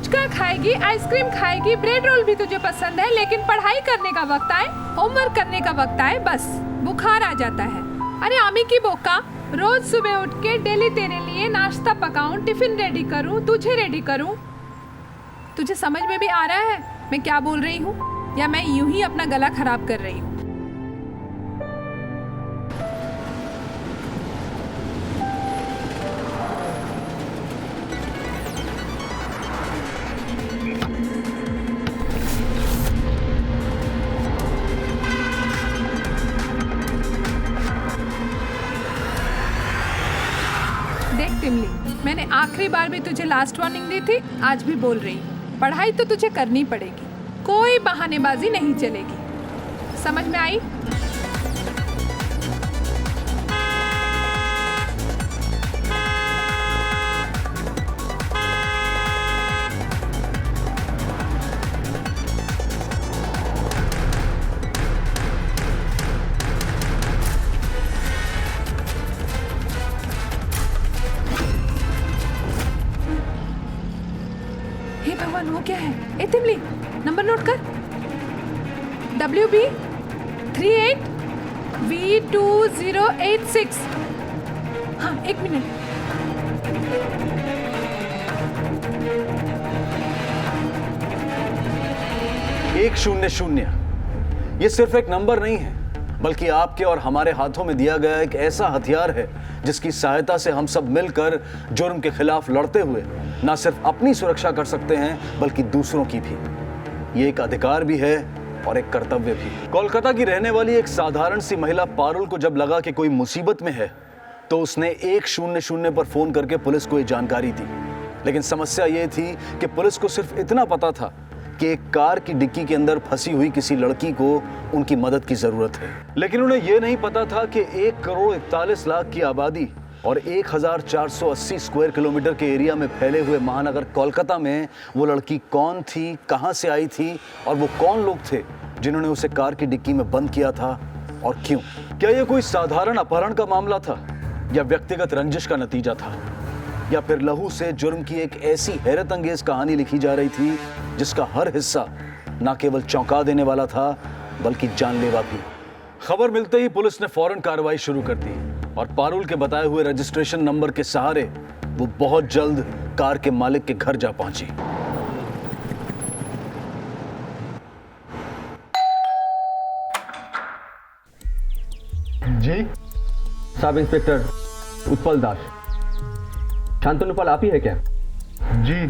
पुचका खाएगी, आइसक्रीम खाएगी, bread roll भी तुझे पसंद है, लेकिन पढ़ाई करने का वक्त आए, होमवर्क करने का वक्त आए, बस बुखार आ जाता है। अरे आमी की बोका, रोज सुबह उठ के डेली तेरे लिए नाश्ता पकाऊं, टिफिन रेडी करूं, तुझे रेडी करूं। तुझे समझ में भी आ रहा है मैं क्या बोल रही हूँ, या मैं यूं ही अपना गला खराब कर रही हूँ? देख टिमली, मैंने आखिरी बार भी तुझे लास्ट वार्निंग दी थी, आज भी बोल रही हूँ, पढ़ाई तो तुझे करनी पड़ेगी, कोई बहानेबाजी नहीं चलेगी। समझ में आई? हे भगवान, वो क्या है? ए तिमली, नंबर नोट कर। WB 38V2086। हाँ, एक मिनट। एक 00। ये सिर्फ एक नंबर नहीं है, बल्कि आपके और हमारे हाथों में दिया गया एक ऐसा हथियार है जिसकी सहायता से हम सब मिलकर जुर्म के खिलाफ लड़ते हुए न सिर्फ अपनी सुरक्षा कर सकते हैं बल्कि दूसरों की भी। ये एक अधिकार भी है और एक कर्तव्य भी। कोलकाता की रहने वाली एक साधारण सी महिला पारुल को जब लगा कि कोई मुसीबत में है तो उसने 100 पर फोन करके पुलिस को ये जानकारी दी। लेकिन समस्या ये थी कि पुलिस को सिर्फ इतना पता था कि एक कार की डिक्की के अंदर फंसी हुई किसी लड़की को उनकी मदद की जरूरत है। लेकिन उन्हें यह नहीं पता था कि 1,41,00,000 की आबादी और 1,480 स्क्वायर किलोमीटर के एरिया में फैले हुए महानगर कोलकाता में वो लड़की कौन थी, कहां से आई थी और वो कौन लोग थे जिन्होंने उसे कार की डिक्की में बंद किया था और क्यों। क्या यह कोई साधारण अपहरण का मामला था या व्यक्तिगत रंजिश का नतीजा था, या फिर लहू से जुर्म की एक ऐसी हैरत अंगेज कहानी लिखी जा रही थी जिसका हर हिस्सा न केवल चौंका देने वाला था बल्कि जानलेवा भी। खबर मिलते ही पुलिस ने फौरन कार्रवाई शुरू कर दी और पारुल के बताए हुए रजिस्ट्रेशन नंबर के सहारे वो बहुत जल्द कार के मालिक के घर जा पहुंची। जी सब इंस्पेक्टर उत्पल दास। शांतनु पाल आप ही है क्या? जी।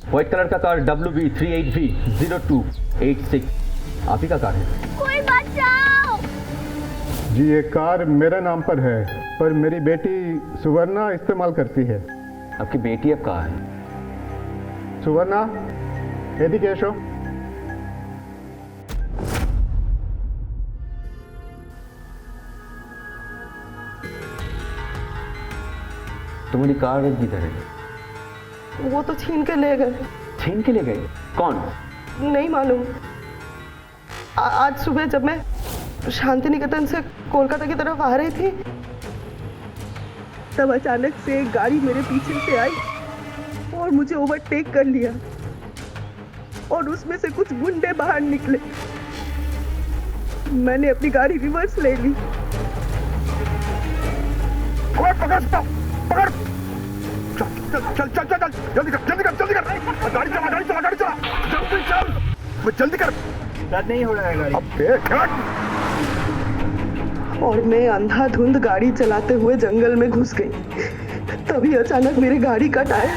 व्हाइट कलर का कार WB 38V0286 आप ही का कार है? कोई बचाओ! जी ये कार मेरे नाम पर है, पर मेरी बेटी सुवर्णा इस्तेमाल करती है। आपकी बेटी अब कहाँ है? सुवर्णा, यदि कैशो। तुम्हारी कार किधर है? वो तो छीन के ले गए। छीन के ले गए? कौन? नहीं मालूम। आज सुबह जब मैं शांति निकेतन से कोलकाता की तरफ आ रही थी तब अचानक से एक गाड़ी मेरे पीछे से आई और मुझे ओवरटेक कर लिया और उसमें से कुछ गुंडे बाहर निकले। मैंने अपनी गाड़ी रिवर्स ले ली। पकड़! चल जल्दी कर गाड़ी चला जल्दी कर। रद्द नहीं हो रहा है गाड़ी। और मैं अंधाधुंध गाड़ी चलाते हुए जंगल में घुस गई। तभी अचानक मेरी गाड़ी का टायर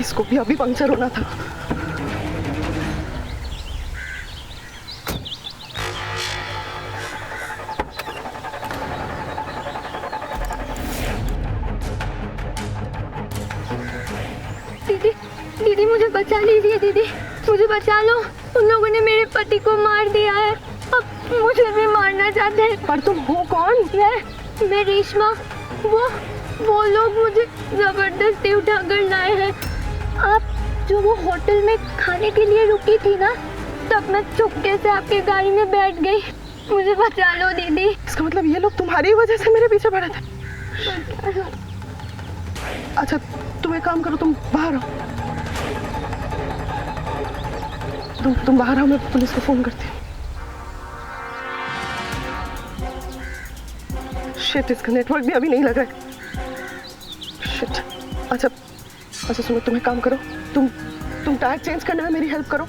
इसको भी अभी पंक्चर होना था। दीदी मुझे बचा लीजिए। दीदी मुझे बचा लो, उन लोगों ने मेरे पति को मार दिया है, अब मुझे भी मारना चाहते हैं। पर तुम हो कौन? मैं रेशमा। वो लोग मुझे जबरदस्ती उठाकर लाए हैं। आप जो वो होटल में खाने के लिए रुकी थी ना, तब मैं चुपके से आपकी गाड़ी में बैठ गई। मुझे बचा लो दीदी। इसका मतलब ये लोग तुम्हारी वजह से मेरे पीछे पड़े थे। अच्छा तुम एक काम करो, तुम बाहर आओ। तुम बाहर आओ, मैं पुलिस को फोन करती हूँ। शिट, इसका नेटवर्क भी अभी नहीं लग रहा है। शिट। अच्छा सुनो, तुम एक काम करो, तुम टायर चेंज करने में मेरी हेल्प करो।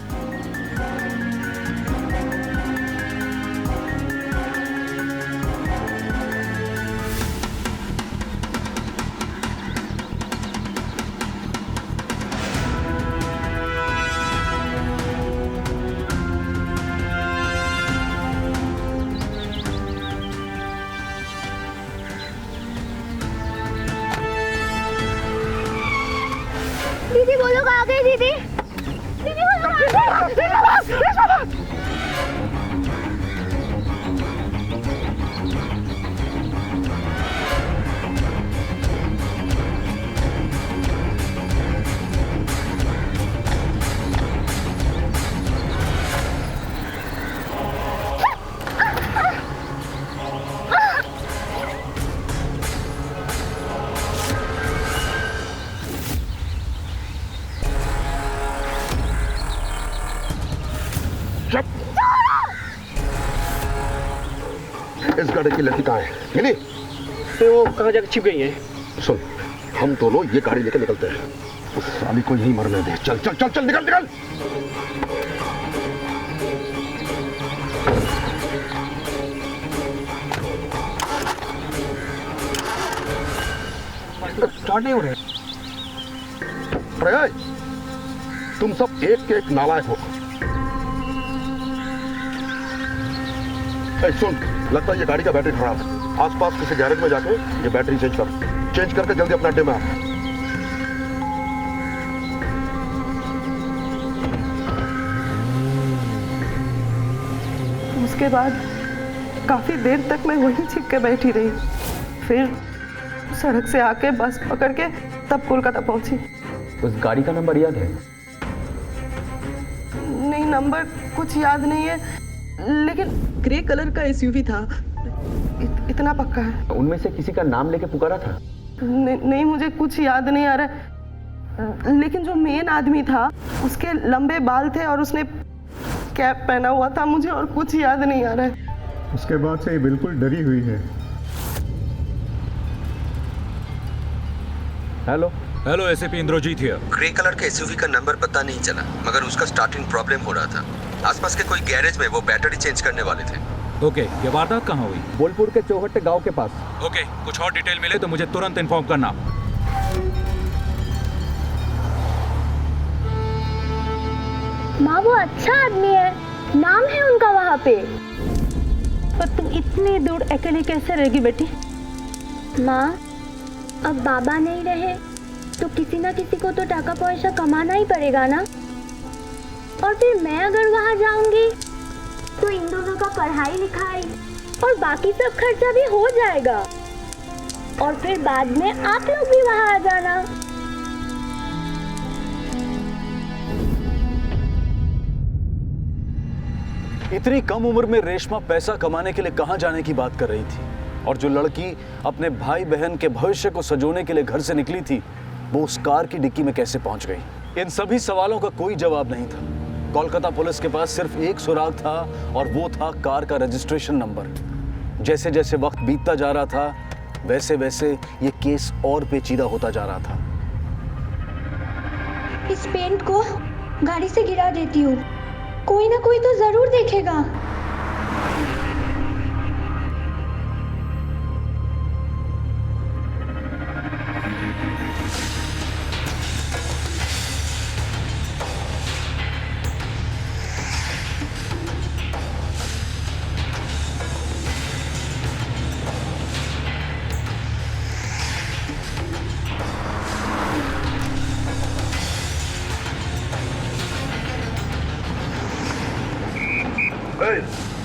दीदी वो लोग आ गए। दीदी दीदी वो लोग आ गए। इस गाड़ी की लड़की कहाँ है? मिली? तो वो कहाँ जाकर छिप गई है? सुन, हम दोनों ये गाड़ी लेकर निकलते हैं। उस साली को यहीं मरने दे। चल चल चल चल, निकल निकल। स्टार्ट नहीं हो रहे। प्रयास, तुम सब एक के एक नालायक हो। सुन, लगता है ये गाड़ी का बैटरी खराब है। आसपास किसी गैरेज में जाके ये बैटरी चेंज करके जल्दी अपना अड्डे में आ। उसके बाद काफी देर तक मैं वहीं छिप के बैठी रही। फिर सड़क से आके बस पकड़ के तब कोलकाता पहुंची। उस गाड़ी का नंबर याद है? नहीं, नंबर कुछ याद नहीं है, लेकिन ग्रे कलर का एसयूवी था, इतना पक्का है। उनमें से किसी का नाम लेके पुकारा था? नहीं, मुझे कुछ याद नहीं आ रहा, लेकिन जो मेन आदमी था उसके लंबे बाल थे और उसने कैप पहना हुआ था। मुझे और कुछ याद नहीं आ रहा है। उसके बाद से ये बिल्कुल डरी हुई है। Hello hello, ACP Indrajit here. Grey colour के एसयूवी का नंबर पता नहीं चला, मगर उसका स्टार्टिंग प्रॉब्लम हो रहा था। आसपास के कोई गैरेज में वो बैटरी चेंज करने वाले थे। ओके, ये वारदात कहाँ हुई? बोलपुर के चौहट्टे गांव के पास। ओके, कुछ और डिटेल मिले तो मुझे तुरंत इन्फॉर्म करना। माँ वो अच्छा आदमी है, नाम है उनका वहाँ पे। पर तुम इतनी दूर अकेले कैसे रहेगी बेटी? माँ अब बाबा नहीं रहे तो किसी ना किसी को तो टाका पैसा कमाना ही पड़ेगा ना। और फिर मैं अगर वहाँ जाऊंगी तो इन दोनों का पढ़ाई लिखाई और बाकी सब खर्चा भी हो जाएगा। और फिर बाद में आप लोग भी वहाँ आ जाना। इतनी कम उम्र में रेशमा पैसा कमाने के लिए कहां जाने की बात कर रही थी, और जो लड़की अपने भाई बहन के भविष्य को सजोने के लिए घर से निकली थी, वो उस कार की डिक्की में कैसे पहुंच गई? इन सभी सवालों का कोई जवाब नहीं था। कोलकाता पुलिस के पास सिर्फ एक सुराग था, और वो था कार का रजिस्ट्रेशन नंबर। जैसे जैसे वक्त बीतता जा रहा था, वैसे वैसे ये केस और पेचीदा होता जा रहा था। इस पेंट को गाड़ी से गिरा देती हूँ, कोई ना कोई तो जरूर देखेगा।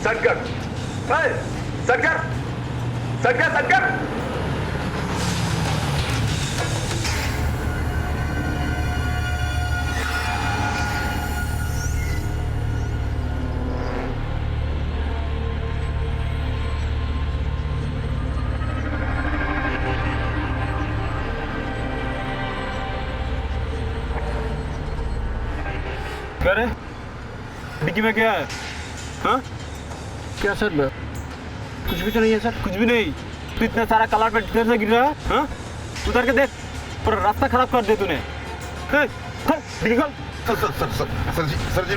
सटकर, सटकर, सटकर, सटकर। क्या रे डिक्की में क्या है? हाँ क्या सर? कुछ भी तो नहीं है सर। कुछ भी नहीं? तू इतना सारा कलर पे फिर से गिर रहा है? हाँ उतर के देख, पूरा रास्ता खराब कर दे तूने। डिक्की खोल। सर जी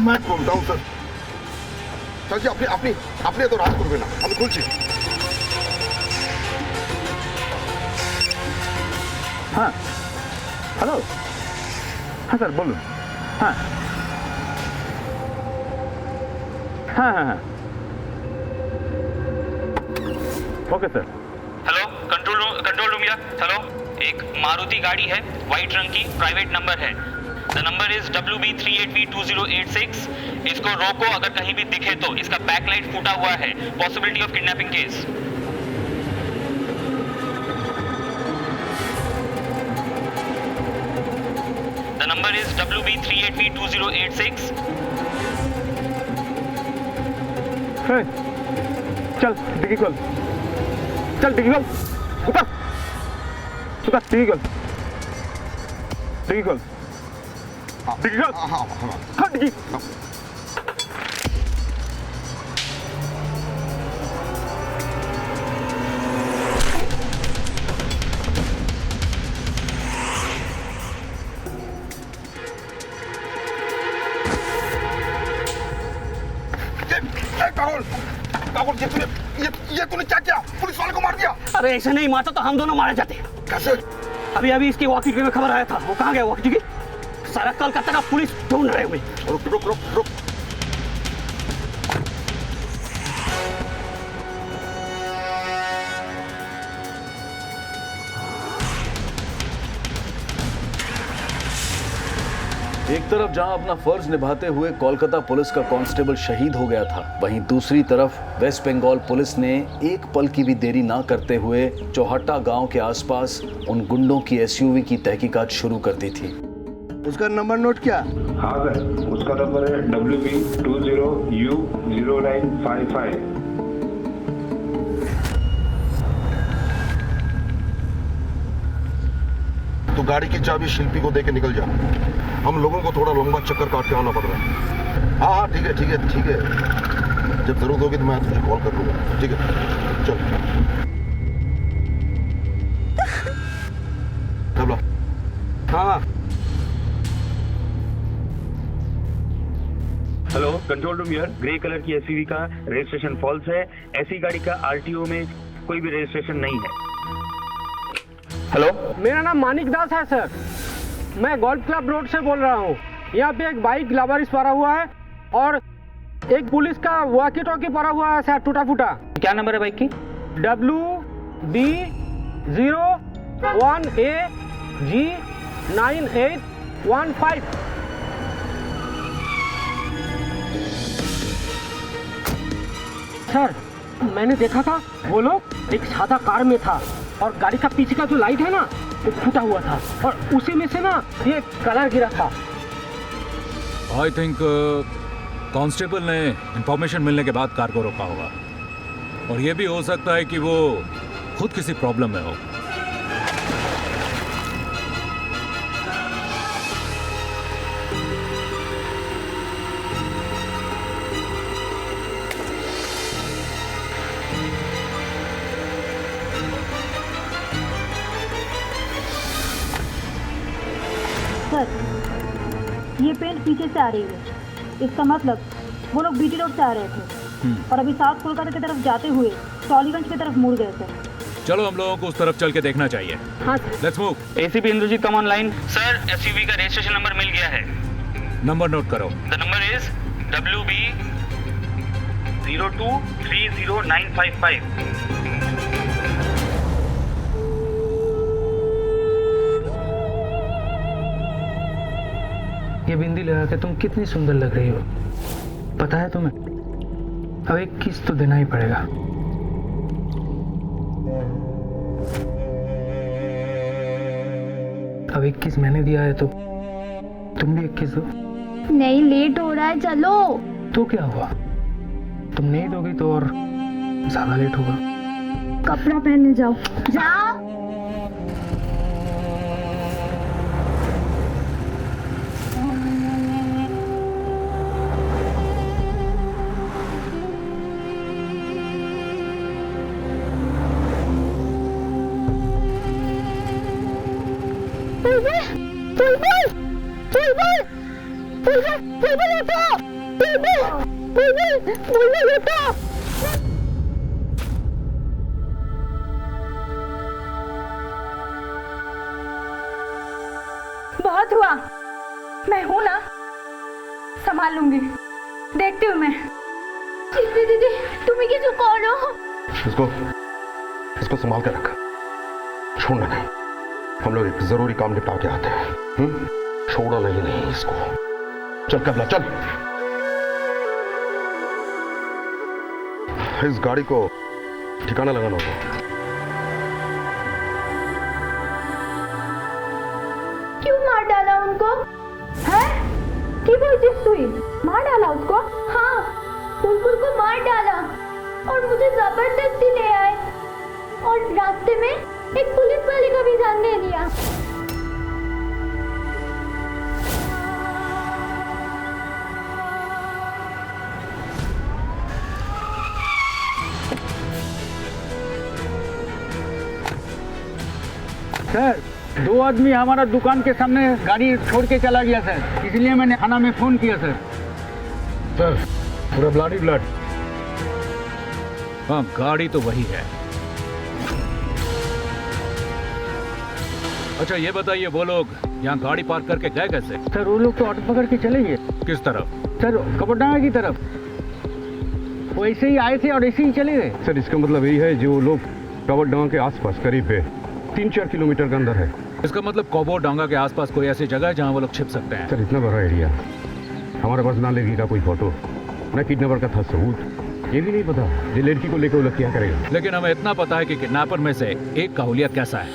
मैं बोलता हूँ सर जी আপনি তো রাজ করবে না, আমি খুলছি। হ্যাঁ হ্যালো, হ্যাঁ স্যার বলুন। হ্যাঁ হ্যাঁ হ্যাঁ হ্যাঁ okay sir. Hello control room या हेलो, एक मारुति गाड़ी है वाइट रंग की, प्राइवेट नंबर है। The number is WB38V2086। इसको रोको, अगर कहीं भी दिखे तो। इसका बैकलाइट फूटा हुआ है, possibility of kidnapping case. The number is WB38V2086। चल डिक्की खोल, चल डिक्की खोल, उतर डिक्की खोल, डिक्की खोल, डिक्की खोल, हाँ डिक्की। कागुल ये तूने क्या किया? पुलिस वाले को मार दिया? अरे ऐसे नहीं मारता तो हम दोनों मारे जाते। कैसे? अभी इसकी वॉकी में खबर आया था। वो कहाँ गया वॉकी? सारा कलकत्ता का पुलिस ढूंढ रहे हुए। रुक। एक तरफ जहां अपना फर्ज निभाते हुए कोलकाता पुलिस का कांस्टेबल शहीद हो गया था, वहीं दूसरी तरफ वेस्ट बंगाल पुलिस ने एक पल की भी देरी ना करते हुए चौहट्टा गांव के आसपास उन गुंडों की एसयूवी की तहकीकात शुरू कर दी थी। उसका नंबर नोट किया? हाँ सर, उसका नंबर है WB20U0955। तो गाड़ी की चाबी शिल्पी को देके निकल जा। हम लोगों को थोड़ा लंबा चक्कर काट के आना पड़ रहा है। हाँ ठीक है। जब जरूरत होगी तो मैं तुझे कॉल कर लूंगा। ठीक है चल। हाँ hello control room here. Grey colour की एसयूवी का रजिस्ट्रेशन फॉल्स है। ऐसी गाड़ी का आरटीओ में कोई भी रजिस्ट्रेशन नहीं है। हेलो, मेरा नाम मानिक दास है सर। मैं गोल्फ क्लब रोड से बोल रहा हूँ। यहाँ पे एक बाइक लावारिस पड़ा हुआ है और एक पुलिस का वॉकी टॉकी पड़ा हुआ है सर, टूटा फूटा। क्या नंबर है बाइक की? WB01AG9815। सर मैंने देखा था, वो लोग एक सादा कार में था और गाड़ी का पीछे का जो लाइट है ना वो फूटा हुआ था और उसी में से ना ये कलर गिरा था। आई थिंक कांस्टेबल ने इंफॉर्मेशन मिलने के बाद कार को रोका होगा, और ये भी हो सकता है कि वो खुद किसी प्रॉब्लम में हो। सर ये पेंट पीछे से आ रही है, इसका मतलब वो लोग बीटी रोड से आ रहे थे और अभी साउथ कोलकाता की तरफ जाते हुए टॉलीगंज की तरफ मुड़ गए सर। चलो हम लोगों को उस तरफ चल के देखना चाहिए। हाँ let's move. ACP Indrajit come online. Sir SUV का रजिस्ट्रेशन नंबर मिल गया है। नंबर नोट करो। The number is WB02309555। ये बिंदी लगा के तुम कितनी सुंदर लग रही हो, पता है तुम्हें? अब एक किस तो देना ही पड़ेगा। अब 21 मैंने दिया है तो तुम भी 21 दो। नहीं, लेट हो रहा है, चलो। तो क्या हुआ, तुम नहीं दोगी तो और ज्यादा लेट होगा। कपड़ा पहनने जाओ। जाओ। बहुत हुआ, मैं हूं ना, संभाल लूंगी, देखती हूँ मैं। दीदी तुम्हें किसी कौन हो? इसको संभाल कर रख, छोड़ना नहीं। हम लोग एक जरूरी काम निपटा के आते हैं। छोड़ो नहीं इसको। चल कबला चल। इस गाड़ी को ठिकाना लगाना होगा। क्यों मार डाला उनको? है की बोलतीस तू? मार डाला उसको? हाँ, बुलबुल को मार डाला और मुझे जबरदस्ती ले आए और रास्ते में एक पुलिस वाले का भी जान ले लिया। सर, 2 आदमी हमारा दुकान के सामने गाड़ी छोड़ के चला गया सर, इसलिए मैंने थाना में फोन किया सर। सर पूरा ब्लड ही ब्लड। हाँ, गाड़ी तो वही है। अच्छा ये बताइए, वो लोग यहाँ गाड़ी पार्क करके गए कैसे? सर वो लोग तो ऑटो पकड़ के चले गए। किस तरफ? सर कपड़डांगा की तरफ। वो ऐसे ही आए थे और ऐसे ही चले गए। सर इसका मतलब यही है जो लोग कपड़डांगा के आसपास करीब है 3-4 किलोमीटर के अंदर है। इसका मतलब कपड़डांगा के आसपास कोई ऐसी जगह है जहाँ वो लोग छिप सकते हैं? सर इतना बड़ा एरिया, हमारे पास ना लगेगा कोई फोटो, ना किडनैपर का था सबूत। ये भी नहीं पता ये लड़की को लेकर वो लोग क्या करेगा। लेकिन हमें इतना पता है कि किडनैपर में से एक का हुलिया कैसा है।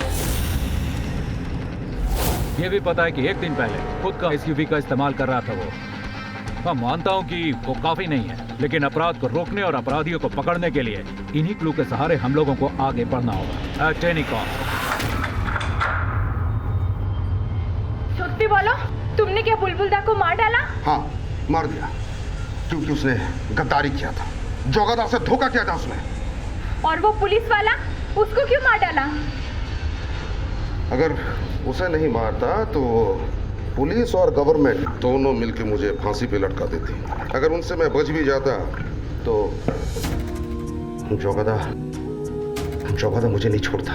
ये भी पता है कि एक दिन पहले खुद का एसयूवी का इस्तेमाल कर रहा था वो। मैं मानता हूँ कि वो काफी नहीं है, लेकिन अपराध को रोकने और अपराधियों को पकड़ने के लिए इन्हीं क्लू के सहारे हम लोगों को आगे बढ़ना होगा। सच्ची बोलो, तुमने क्या बुलबुल दा को मार डाला? हाँ मार दिया, क्योंकि उसने गद्दारी किया था, जोगादा से धोखा किया था उसने। और वो पुलिस वाला, उसको क्यों मार डाला? अगर उसे नहीं मारता तो पुलिस और गवर्नमेंट दोनों मिलकर मुझे फांसी पे लटका देती। अगर उनसे मैं बच भी जाता तो जोगादा मुझे नहीं छोड़ता,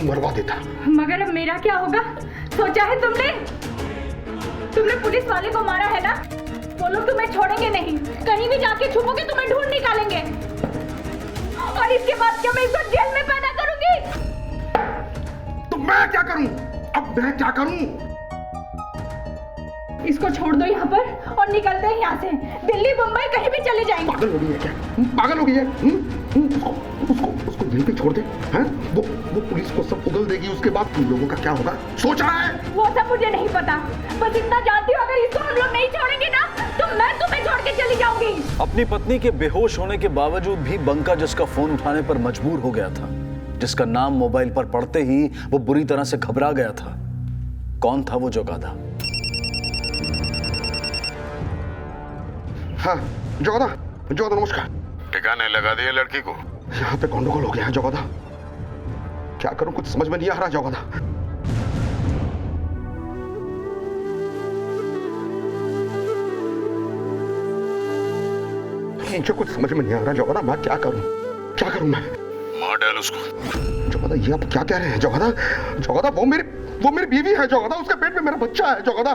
मरवा देता। मगर अब मेरा क्या होगा? सोचा है तुमने? तुमने पुलिस वाले को मारा है ना? वो लोग तुम्हें छोड़ेंगे नहीं, कहीं भी जाके छुपोगे तुम्हें ढूंढ निकालेंगे। और इसके बाद क्या मैं इसको जेल में पैदा करूंगी? तो मैं क्या करूं? अब मैं क्या करूं? इसको छोड़ दो यहाँ पर और निकलते हैं यहाँ से। दिल्ली मुंबई कहीं भी चले जाएंगे। पागल हो गई है क्या? पागल हो गई है? उसको दिल पे छोड़ दे। हैं? वो पुलिस को सब उगल देगी, उसके बाद तुम लोगों का क्या होगा? सोच रहा है? वो सब मुझे नहीं पता, बस इतना जानती हूँ अगर इसको हम लोग नहीं छोड़ेंगे ना तो मैं तुम्हें छोड़ के चली जाऊंगी। अपनी पत्नी के बेहोश होने के बावजूद भी बंका जिसका फोन उठाने पर मजबूर हो गया था, जिसका नाम मोबाइल पर पढ़ते ही वो बुरी तरह से घबरा गया था, कौन था वो जोगादा? हाँ जोगादा नमस्कार। ठिकाने लगा दिए लड़की को? यहाँ पे गंडगोल हो गया है जोगादा, क्या करूं कुछ समझ में नहीं आ रहा जोगादा। मुझे कुछ समझ में नहीं आ रहा जोगादा, मैं क्या करूं मैं? मार डाल उसको। जोगादा ये आप क्या कह रहे हैं जोगादा? वो मेरी बीवी है जोगादा, उसके पेट में मेरा बच्चा है जोगादा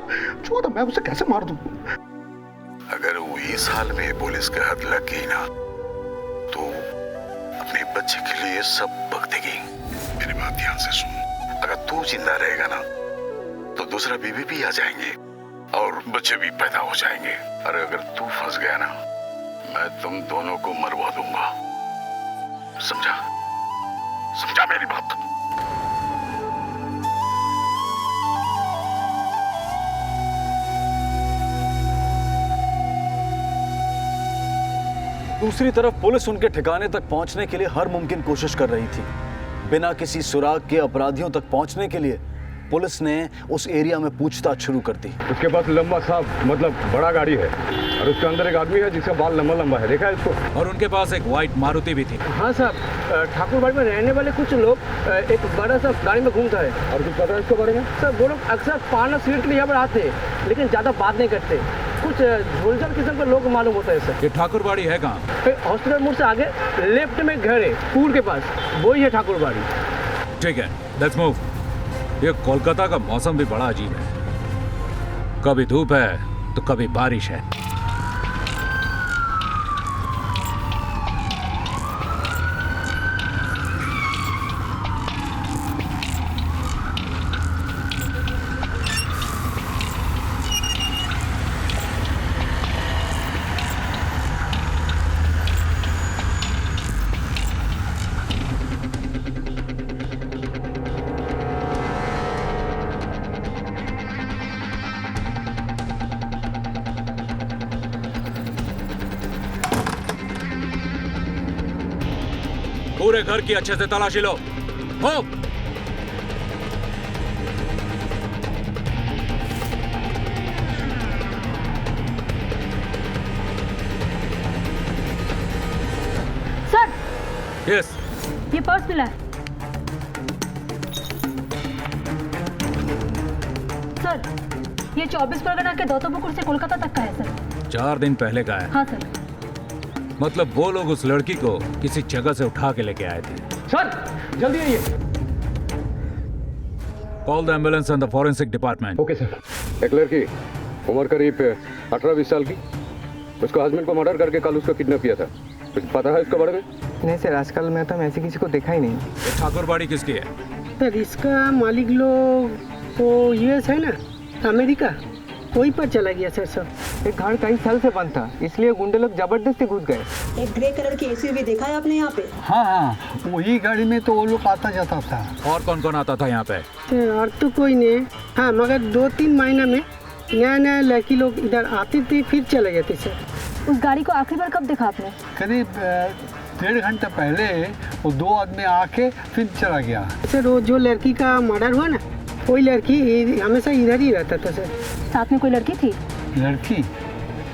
मैं उसे कैसे मार दूं? अगर वो इस हाल में पुलिस के हाथ लग गई ना तो अपने बच्चे के लिए सब भग देगी। मेरी बात ध्यान से सुन, अगर तू जिंदा रहेगा ना तो दूसरा बीवी भी आ जाएंगे और बच्चे भी पैदा हो जाएंगे। और अगर तू फंस गया ना, मैं तुम दोनों को मरवा दूंगा। समझा मेरी बात? दूसरी तरफ पुलिस उनके ठिकाने तक पहुंचने के लिए हर मुमकिन कोशिश कर रही थी। बिना किसी सुराग के अपराधियों तक पहुंचने के लिए पुलिस ने उस एरिया में पूछताछ शुरू कर दी। उसके पास लंबा सा मतलब बड़ा गाड़ी है और उसके अंदर एक आदमी है जिसका बाल लंबा लंबा है, देखा है इसको? और उनके पास एक व्हाइट मारुति भी थी। हाँ साहब, ठाकुरबाड़ी में रहने वाले कुछ लोग एक बड़ा सा गाड़ी में घूमता है। और कुछ पता है इसके बारे में? सर वो लोग अक्सर पाना सिगरेट के लिए यहाँ पर आते हैं, लेकिन ज़्यादा बात नहीं करते। कुछ झोलझल किस्म के लोग मालूम होता है सर। ये ठाकुरबाड़ी है कहाँ? हॉस्पिटल मोड़ से आगे लेफ्ट में घर है, पूल के पास, वही है ठाकुरबाड़ी। ठीक है, लेट्स मूव। ये कोलकाता का मौसम भी बड़ा अजीब है, कभी धूप है तो कभी बारिश है। पूरे घर की अच्छे से तलाशी लो। हो सर, यस, ये पर्स मिला है। सर, ये 24 परगना के दौतोपुकुर से कोलकाता तक का है सर। 4 दिन पहले का है। हाँ सर। मतलब वो लोग उस लड़की को किसी जगह से उठा के लेके आए थे। सर जल्दी आइए। Call the ambulance and the forensic department. Okay sir. एक लड़की उम्र करीब 18-20 साल की, उसका हस्बैंड को मर्डर करके कल उसको किडनैप किया था। कुछ पता है इसके बारे में? नहीं सर, आजकल मैं तो ऐसे किसी को देखा ही नहीं। ये ठाकुरबाड़ी किसकी है? सर इसका मालिक लोग वो यूएस है ना, अमेरिका, वहीं पर चला गया सर। सब एक घर कई साल से बंद था, इसलिए गुंडे लोग जबरदस्ती घुस गए। एक ग्रे कलर की एसयूवी देखा है आपने यहाँ पे? हाँ, वही गाड़ी में तो वो लोग आता जाता था। और कौन कौन आता था यहाँ पे? और तो कोई नहीं। हाँ, मगर 2-3 महीना में नया नया लड़की लोग इधर आते थे, फिर चले जाते सर। उस गाड़ी को आखिरी बार कब देखा आपने? करीब 1.5 घंटा पहले वो 2 आदमी आके फिर चला गया। सर वो जो लड़की का मर्डर हुआ ना, कोई लड़की हमेशा इधर ही रहता था सर। साथ में कोई लड़की थी? लड़की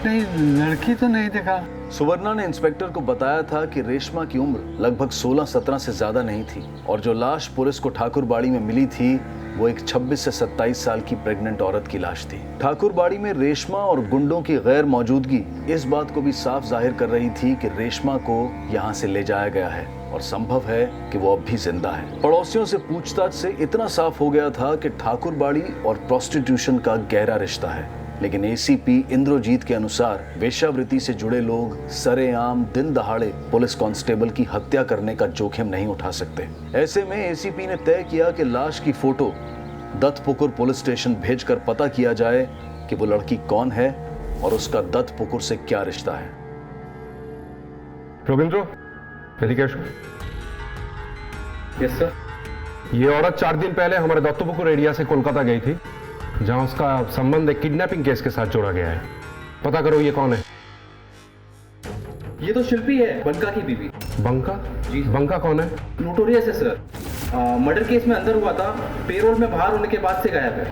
नहीं, लड़की तो नहीं देखा। सुवर्णा ने इंस्पेक्टर को बताया था कि रेशमा की उम्र लगभग 16-17 से ज्यादा नहीं थी और जो लाश पुलिस को ठाकुरबाड़ी में मिली थी वो एक 26 से 27 साल की प्रेग्नेंट औरत की लाश थी। ठाकुरबाड़ी में रेशमा और गुंडों की गैर मौजूदगी इस बात को भी साफ जाहिर कर रही थी कि रेशमा को यहाँ से ले जाया गया है और संभव है कि वो अब भी जिंदा है। पड़ोसियों से पूछताछ से इतना साफ हो गया था कि ठाकुरबाड़ी और प्रोस्टिट्यूशन का गहरा रिश्ता है, लेकिन एसीपी इंद्रजीत के अनुसार वेश्यावृत्ति से जुड़े लोग सरेआम दिन दहाड़े पुलिस कांस्टेबल की हत्या करने का जोखिम नहीं उठा सकते। ऐसे में एसीपी ने तय किया कि लाश की फोटो दत्तपुकुर पुलिस स्टेशन भेजकर पता किया जाए कि वो लड़की कौन है और उसका दत्तपुकुर से क्या रिश्ता है। Ravindra, yes sir. ये औरत 4 दिन पहले हमारे दत्तपुकुर एरिया से कोलकाता गई थी, जहां उसका संबंध एक किडनैपिंग केस के साथ जोड़ा गया है। पता करो ये कौन है। ये तो शिल्पी है, बंका की बीवी। बंका? जी। बंका कौन है? नोटोरियस है सर, मर्डर केस में अंदर हुआ था, पेरोल में बाहर होने के बाद से गायब है।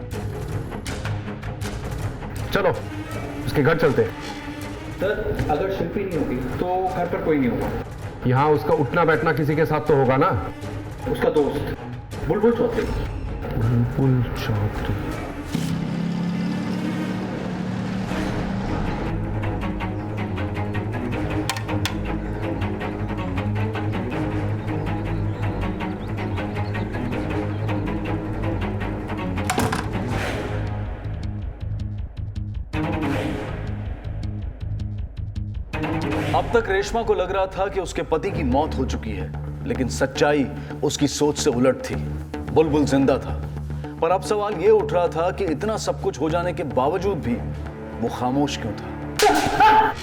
चलो उसके घर चलते हैं। सर अगर शिल्पी नहीं होगी तो घर पर कोई नहीं होगा। यहाँ उसका उठना बैठना किसी के साथ तो होगा ना? उसका दोस्त बुलबुल चौधरी। बुलबुल चौधरी। अब तक रेशमा को लग रहा था कि उसके पति की मौत हो चुकी है, लेकिन सच्चाई उसकी सोच से उलट थी। बुलबुल जिंदा था, पर अब सवाल यह उठ रहा था कि इतना सब कुछ हो जाने के बावजूद भी वो खामोश क्यों था।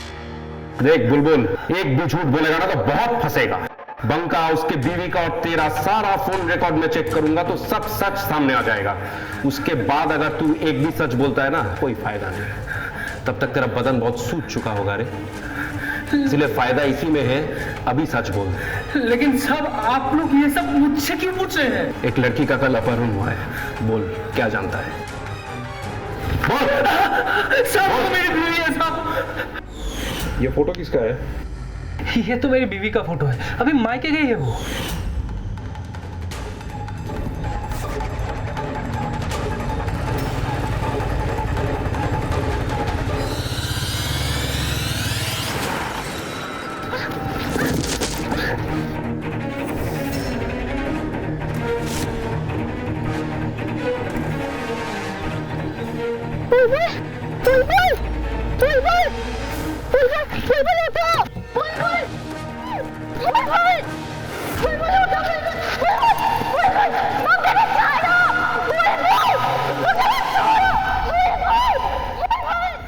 देख बुलबुल, एक भी झूठ बोलेगा ना तो बहुत फंसेगा। बंका, उसके बीवी का और तेरा सारा फोन रिकॉर्ड में चेक करूंगा तो सब सच सामने आ जाएगा। उसके बाद अगर तू एक भी सच बोलता है ना, कोई फायदा नहीं। तब तक तेरा बदन बहुत सूज चुका होगा रे। इसलिए फायदा इसी में है, अभी सच बोल। लेकिन सब आप लोग ये सब मुझसे क्यों पूछ रहे हैं? एक लड़की का कल अपहरण हुआ है, बोल क्या जानता है? सब मेरी बीवी है सब। ये फोटो किसका है? ये तो मेरी बीवी का फोटो है, अभी मायके गई है वो।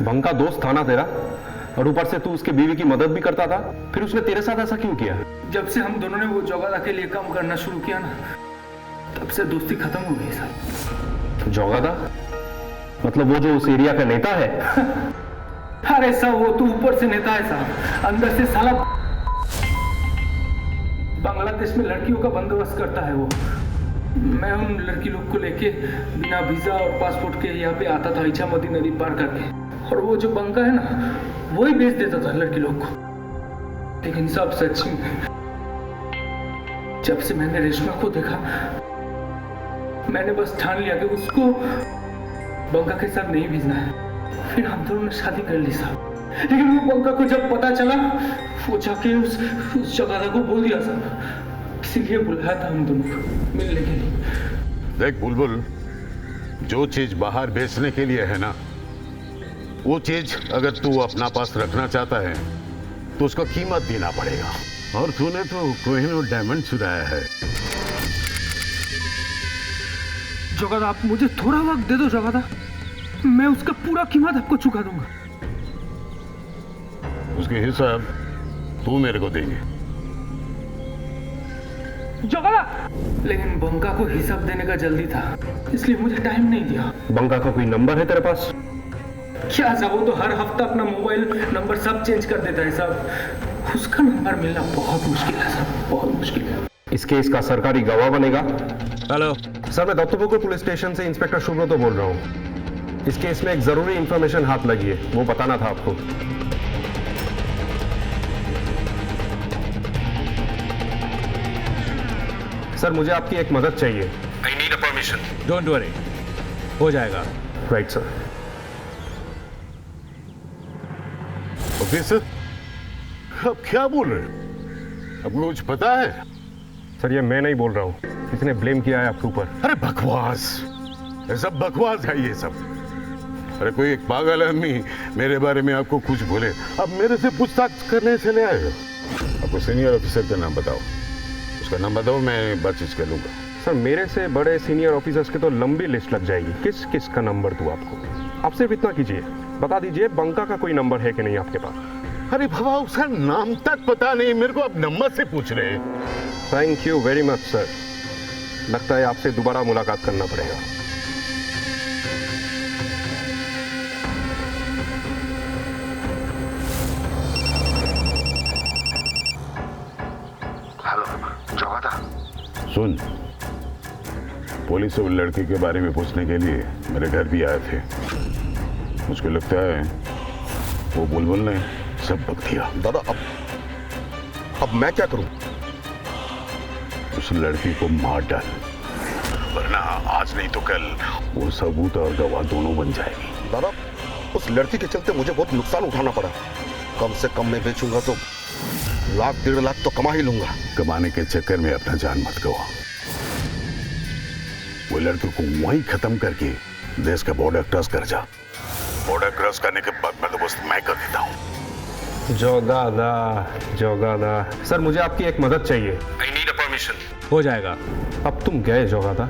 बंका दोस्त था ना तेरा, और ऊपर से तू उसकी बीवी की मदद भी करता था, फिर उसने तेरे साथ ऐसा क्यों किया? जब से हम दोनों ने वो जोगादा के लिए काम करना शुरू किया ना, तब से दोस्ती खत्म हो गई साहब। जोगादा? मतलब वो जो उस एरिया का नेता है? अरे साहब वो तो ऊपर से नेता है साहब, अंदर से साला बांग्लादेश में लड़कियों का बंदोबस्त करता है वो। मैं उन लड़की लोग को लेके बिना वीजा और पासपोर्ट के यहाँ पे आता था, इच्छामती नदी पार करके, और वो जो बंका है ना, वो ही बेच देता था लड़की लोग को। लेकिन सब सच में जब से मैंने रेशमा को देखा, मैंने बस ठान लिया कि उसको बंका के साथ नहीं भेजना है। फिर हम दोनों ने शादी कर ली साहब। लेकिन वो बंका को जब पता चला, वो जाके उस जगादा को बोल दिया साहब, इसीलिए बुलाया था हम दोनों को मिलने के लिए। देख बुलबुल, जो चीज बाहर बेचने के लिए है ना, वो चीज अगर तू अपना पास रखना चाहता है तो उसका कीमत देना पड़ेगा। और तूने तो कोहिनूर डायमंड चुराया है। जोगादा आप मुझे थोड़ा वक्त दे दो जोगादा, मैं उसका पूरा कीमत आपको चुका दूंगा। उसके हिसाब तू मेरे को देंगे। जोगादा! लेकिन बंका को हिसाब देने का जल्दी था, इसलिए मुझे टाइम नहीं दिया। बंका का कोई नंबर है तेरे पास? क्या साहब, वो तो हर हफ्ता अपना मोबाइल नंबर सब चेंज कर देता है साहब। उसका नंबर मिलना बहुत मुश्किल है साहब, बहुत मुश्किल है। इस केस का सरकारी गवाह बनेगा। हेलो सर, मैं दत्तोपुकुर पुलिस स्टेशन से इंस्पेक्टर सुब्रतो बोल रहा हूँ। इस केस में एक जरूरी इंफॉर्मेशन हाथ लगी है, वो बताना था आपको। सर, मुझे आपकी एक मदद चाहिए। I need a permission. Don't worry, हो जाएगा। Right sir. ऑफिसर, अब क्या बोल रहे हो? अब कुछ पता है? सर, ये मैं नहीं बोल रहा हूँ, किसी ने ब्लेम किया है आपके ऊपर। अरे बकवास, ये सब बकवास है ये सब। अरे कोई एक पागल आदमी मेरे बारे में आपको कुछ बोले, अब मेरे से पूछताछ करने चले आए हो। आपको सीनियर ऑफिसर का नाम बताओ, उसका नाम बताओ, मैं बातचीत कर लूंगा। सर, मेरे से बड़े सीनियर ऑफिसर्स की तो लंबी लिस्ट लग जाएगी। किस किस का नंबर दूं आपको? आप सिर्फ इतना कीजिए, बता दीजिए बंका का कोई नंबर है कि नहीं आपके पास। अरे बाबा, उसका नाम तक पता नहीं मेरे को, अब नंबर से पूछ रहे हैं। Thank you very much sir, लगता है आपसे दोबारा मुलाकात करना पड़ेगा। हेलो जोगादा, सुन, पुलिस उस लड़के के बारे में पूछने के लिए मेरे घर भी आए थे। मुझको लगता है वो बुलबुल ने सब बक दिया। दादा, अब मैं क्या करूं? उस लड़की को मार डाल, वरना आज नहीं तो कल वो सबूत और गवाह दोनों बन जाएगी। दादा, उस लड़की के चलते मुझे बहुत नुकसान उठाना पड़ा। कम से कम मैं बेचूंगा तो 1-1.5 लाख तो कमा ही लूंगा। कमाने के चक्कर में अपना जान मत गवा। वो लड़के को वहीं खत्म करके देश का बॉर्डर क्रॉस कर जा। बॉर्डर क्रॉस करने के बाद बंदोबस्त मैं कर देता हूँ। जोगादा, जोगादा। सर, मुझे आपकी एक मदद चाहिए। I need a permission. हो जाएगा। अब तुम गए जोगादा।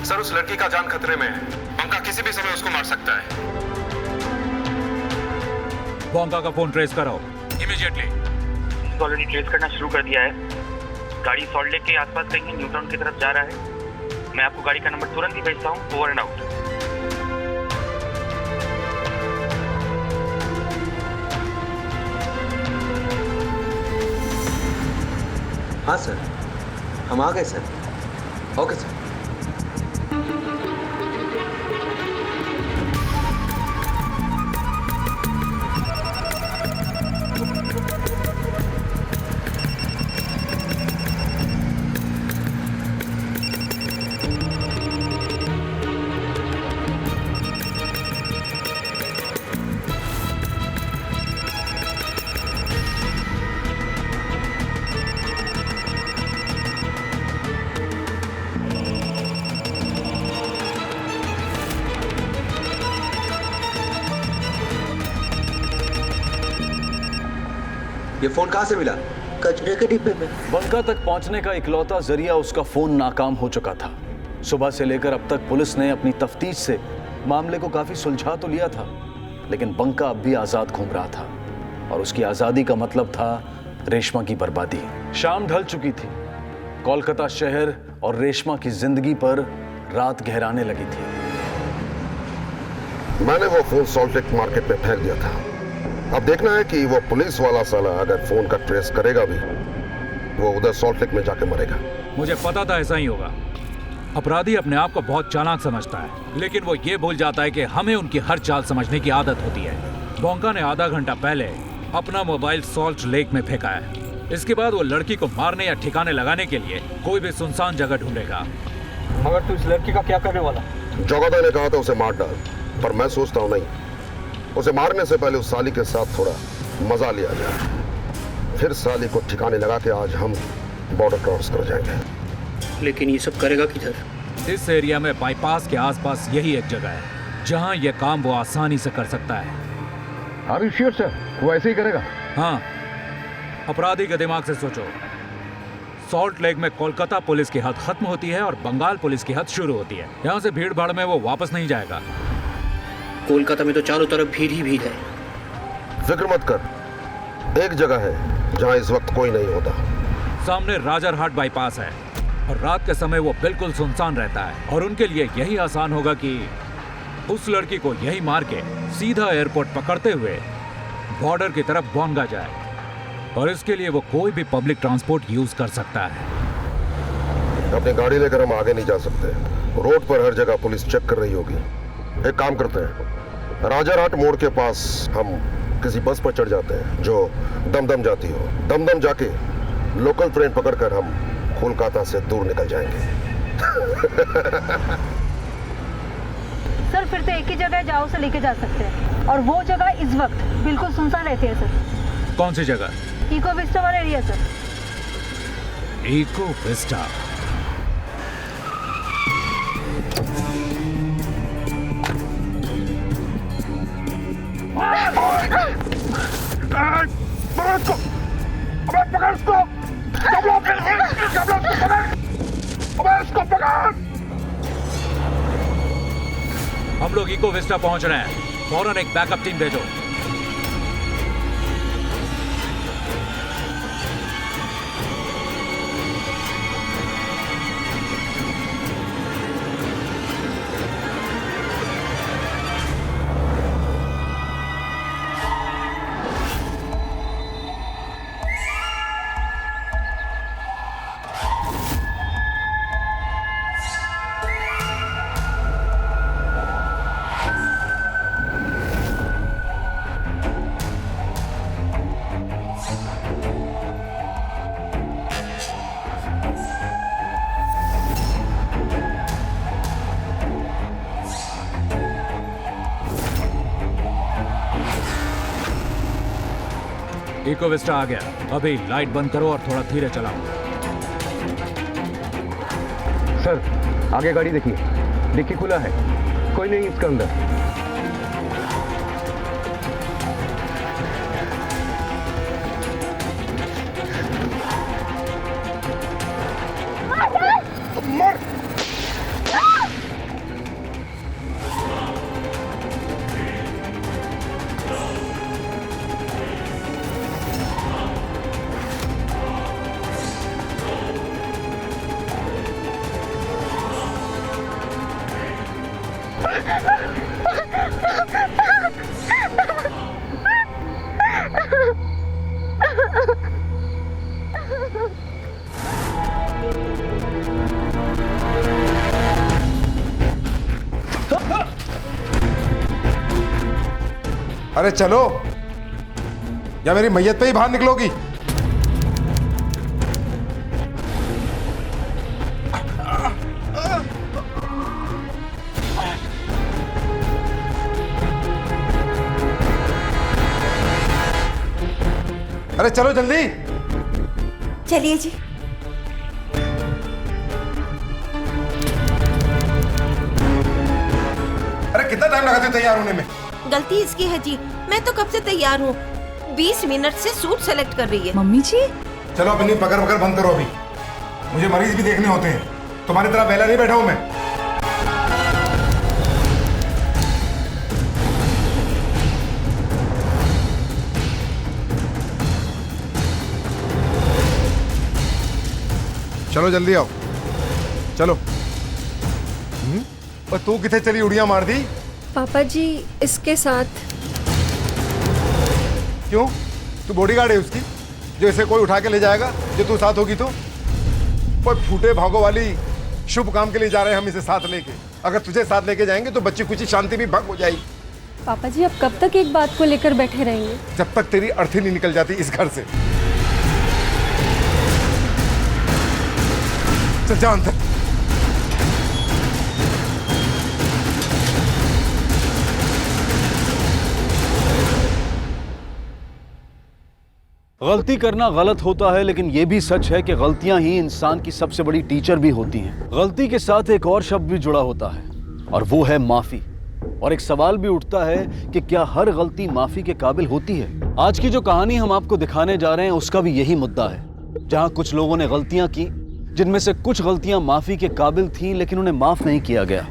सर, उस लड़की का जान खतरे में है। बंका किसी भी समय उसको मार सकता है। बंका का फोन ट्रेस कराओ इमीडिएटली। ऑलरेडी ट्रेस करना शुरू कर दिया है। गाड़ी सॉल्ट लेक के आसपास कहीं न्यू टाउन की तरफ जा रहा है। मैं आपको गाड़ी का नंबर तुरंत ही भेजता हूँ। Over and out. हाँ सर, हम आ गए सर। Okay sir. ये फोन कहाँ से मिला? कचरे के डिब्बे में। बंका तक पहुंचने का इकलौता जरिया उसका फोन नाकाम हो चुका था। सुबह से लेकर अब तक पुलिस ने अपनी तफ्तीश से मामले को काफी सुलझा तो लिया था, लेकिन बंका अब भी आजाद घूम रहा था और उसकी आजादी का मतलब था रेशमा की बर्बादी। शाम ढल चुकी थी। कोलकाता शहर और रेशमा की जिंदगी पर रात गहराने लगी थी। मैंने वो फोन सॉल्ट लेक मार्केट में फेंक दिया था। अब देखना है कि वो पुलिस वाला साला अगर फोन का ट्रेस करेगा भी, वो उधर सॉल्ट लेक में जाके मरेगा। मुझे पता था ऐसा ही होगा। अपराधी अपने आप को बहुत चालाक समझता है, लेकिन वो ये भूल जाता है कि हमें उनकी हर चाल समझने की आदत होती है। बंका ने आधा घंटा पहले अपना मोबाइल सॉल्ट लेक में फेंका है। इसके बाद वो लड़की को मारने या ठिकाने लगाने के लिए कोई भी सुनसान जगह ढूंढेगा। मगर तू इस लड़की का क्या करने वाला? जगदा ने कहा था उसे मार डाल, पर मैं सोचता हूँ नहीं, उसे मारने से पहले उस साली के साथ थोड़ा मजा लिया जाए। फिर साली को ठिकाने लगा के आज हम बॉर्डर क्रॉस कर जाएंगे। लेकिन ये सब करेगा किधर? इस एरिया में बाईपास के आसपास यही एक जगह है जहां यह काम वो आसानी से कर सकता है। Are you sure, sir? वो ऐसे ही करेगा? हाँ, अपराधी के दिमाग से सोचो। सॉल्ट लेक में कोलकाता पुलिस की हद खत्म होती है और बंगाल पुलिस की हद शुरू होती है। यहाँ से भीड़ भाड़ में वो वापस नहीं जाएगा। कोलकाता में तो चारों तरफ भीड़ ही भीड़ है। फिक्र मत कर, एक जगह है जहां इस वक्त कोई नहीं होता। सामने राजरहाट बाईपास है और रात के समय वो बिल्कुल सुनसान रहता है और उनके लिए यही आसान होगा कि उस लड़की को यही मार के सीधा एयरपोर्ट पकड़ते हुए बॉर्डर की तरफ बोंगा जाए, और इसके लिए वो कोई भी पब्लिक ट्रांसपोर्ट यूज कर सकता है। अपनी गाड़ी लेकर हम आगे नहीं जा सकते। रोड पर हर जगह पुलिस चेक कर रही होगी। एक काम करते हैं, राजारहाट मोड़ के पास हम किसी बस पर चढ़ जाते हैं जो दमदम जाती हो। दमदम जाके लोकल ट्रेन पकड़कर हम कोलकाता से दूर निकल जाएंगे। सर फिर तो एक ही जगह जाओ से लेके जा सकते हैं, और वो जगह इस वक्त बिल्कुल सुनसान रहती है सर। कौन सी जगह? इको विस्टा वाला एरिया सर। Eco Vista. हम लोग इको विस्टा पहुंच रहे हैं। फौरन एक बैकअप टीम भेजो। इको विस्टा आ गया। अभी लाइट बंद करो और थोड़ा धीरे चलाओ। सर आगे गाड़ी देखिए, डिक्की खुला है, कोई नहीं इसके अंदर। अरे चलो, या मेरी मैयत पे ही बाहर निकलोगी? अरे चलो जल्दी। चलिए जी। अरे कितना टाइम लगाते हो तैयार होने में? गलती इसकी है जी, मैं तो कब से तैयार हूँ। 20 मिनट से सूट सेलेक्ट कर रही है। मम्मी जी चलो अपनी पकड़ पकड़ बंद करो अभी, मुझे मरीज भी देखने होते हैं, तुम्हारी तरह बेला नहीं बैठा हूं मैं। चलो जल्दी आओ, चलो। और तू किथे चली उड़ियां मार दी? पापा जी इसके साथ। क्यों? तू बॉडीगार्ड है उसकी, जो इसे कोई उठा के ले जाएगा जो तू साथ होगी तो? कोई फूटे भागों वाली शुभ काम के लिए जा रहे हैं हम इसे साथ लेके। अगर तुझे साथ लेके जाएंगे तो बच्ची कुछ शांति भी भंग हो जाएगी। पापा जी अब कब तक एक बात को लेकर बैठे रहेंगे? जब तक तेरी अर्थी नहीं निकल जाती इस घर से। चल जा अंदर। गलती करना गलत होता है, लेकिन यह भी सच है कि गलतियां ही इंसान की सबसे बड़ी टीचर भी होती हैं। गलती के साथ एक और शब्द भी जुड़ा होता है और वो है माफी। और एक सवाल भी उठता है कि क्या हर गलती माफी के काबिल होती है? आज की जो कहानी हम आपको दिखाने जा रहे हैं उसका भी यही मुद्दा है, जहां कुछ लोगों ने गलतियां की जिनमें से कुछ गलतियां माफी के काबिल थीं लेकिन उन्हें माफ नहीं किया गया,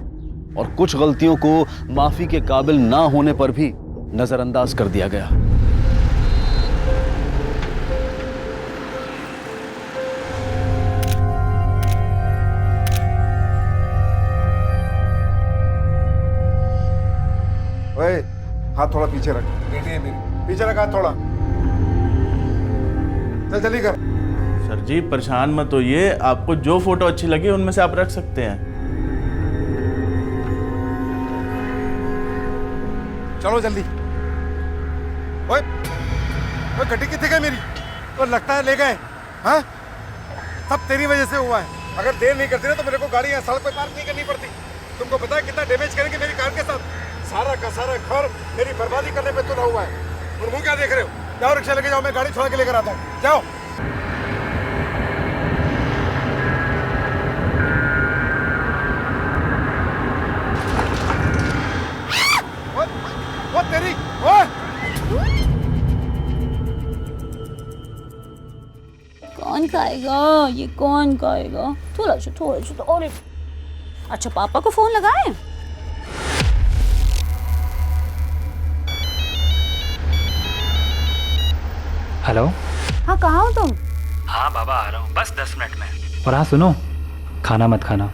और कुछ गलतियों को माफी के काबिल ना होने पर भी नजरअंदाज कर दिया गया। ओए, हाथ थोड़ा पीछे रख, बेटी है मेरी, पीछे रख हाथ थोड़ा। चल जल्दी कर। सर जी परेशान मत होइए, आपको जो फोटो अच्छी लगी उनमें से आप रख सकते हैं। चलो जल्दी। ओए, ओए गड्डी कितनी गई मेरी? और लगता है ले गए। हाँ? सब तेरी वजह से हुआ है। अगर देर नहीं करती ना तो मेरे को गाड़ी यहाँ सड़क पे पार्क नहीं करनी पड़ती। तुमको पता है कितना डैमेज करेंगे मेरी कार के साथ? सारा का सारा घर मेरी बर्बादी करने पे तुला हुआ है। और मुंह क्या देख रहे हो? जाओ रिक्शा लेके जाओ, मैं गाड़ी छोड़ा के लेकर आता हूँ। जाओ। वो तेरी, ओए! कौन खाएगा ये? कौन खाएगा? थोड़ा सा और। अच्छा पापा को फोन लगाएं? हेलो। हाँ कहाँ हो तुम? हाँ बाबा आ रहा हूँ बस 10 मिनट में। और हाँ सुनो, खाना मत खाना।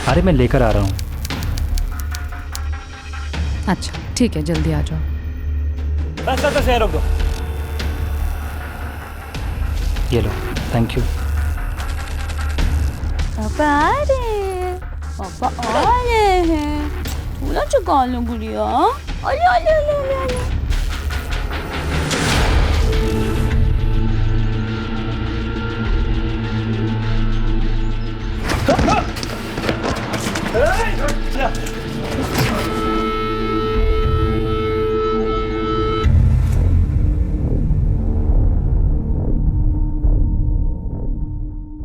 अरे मैं लेकर आ रहा हूँ। अच्छा ठीक है, जल्दी आ जाओ। बस रोक दो। ये लो, थैंक यू। पापा आ रहे हैं। थोड़ा चुका लो गुड़िया। अरे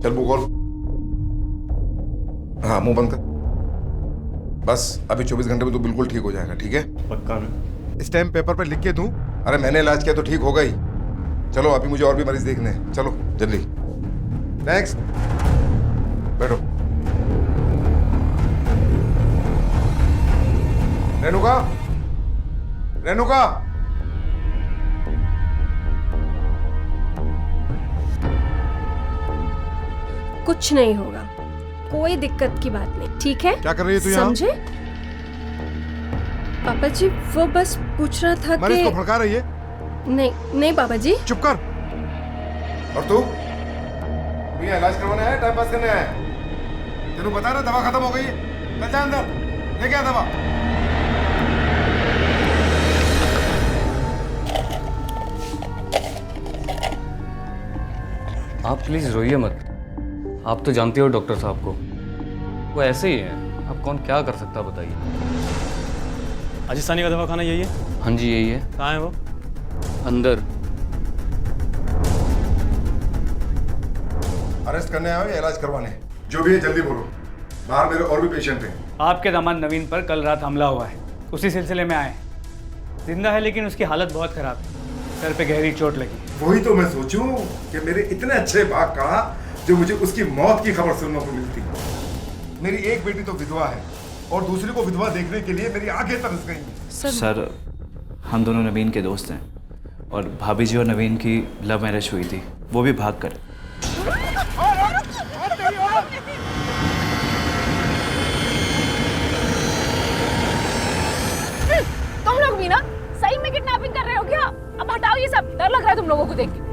चल मुंह खोल। हाँ मुंह बंद कर। बस अभी 24 घंटे में तू बिल्कुल ठीक हो जाएगा, ठीक है? पक्का ना? स्टैम्प पेपर पे लिख के दूं? अरे मैंने इलाज किया तो ठीक होगा ही। चलो अभी मुझे और भी मरीज देखने हैं, चलो जल्दी। नेक्स्ट, बैठो। रेणुका, रेणुका। कुछ नहीं होगा, कोई दिक्कत की बात नहीं, ठीक है? क्या कर रही है तू यहाँ? समझे? पापा जी वो बस पूछ रहा था कि मरीज को भड़का रही है? नहीं पापा जी। चुप कर। और तू यहाँ इलाज करवाने आया, टाइम पास करने आया? तेनू बता रहा दवा खत्म हो गई है, चल जा अंदर लेके आ दवा। आप प्लीज़ रोइए मत। आप तो जानते हो डॉक्टर साहब को, वो ऐसे ही है। अब कौन क्या कर सकता है बताइए। राजस्थानी का दवाखाना यही है? हाँ जी यही है। कहाँ है वो? अंदर। अरेस्ट करने आए हो या इलाज करवाने? जो भी है जल्दी बोलो, बाहर मेरे और भी पेशेंट हैं। आपके दामाद नवीन पर कल रात हमला हुआ है, उसी सिलसिले में आए। जिंदा है लेकिन उसकी हालत बहुत खराब है, सर पे गहरी चोट लगी। वही तो मैं सोचूं कि मेरे इतने अच्छे भाग का जो मुझे उसकी मौत की खबर सुनने को मिलती। मेरी एक बेटी तो विधवा है और दूसरी को विधवा देखने के लिए मेरी आंखें तरस गई। सर हम दोनों नवीन के दोस्त हैं और भाभी जी और नवीन की लव मैरिज हुई थी, वो भी भाग कर। तुम लोग भी ना सही में किडनैपिंग कर रहे हो क्या? अब हटाओ ये सब, डर लग रहा है तुम लोगों को देख के।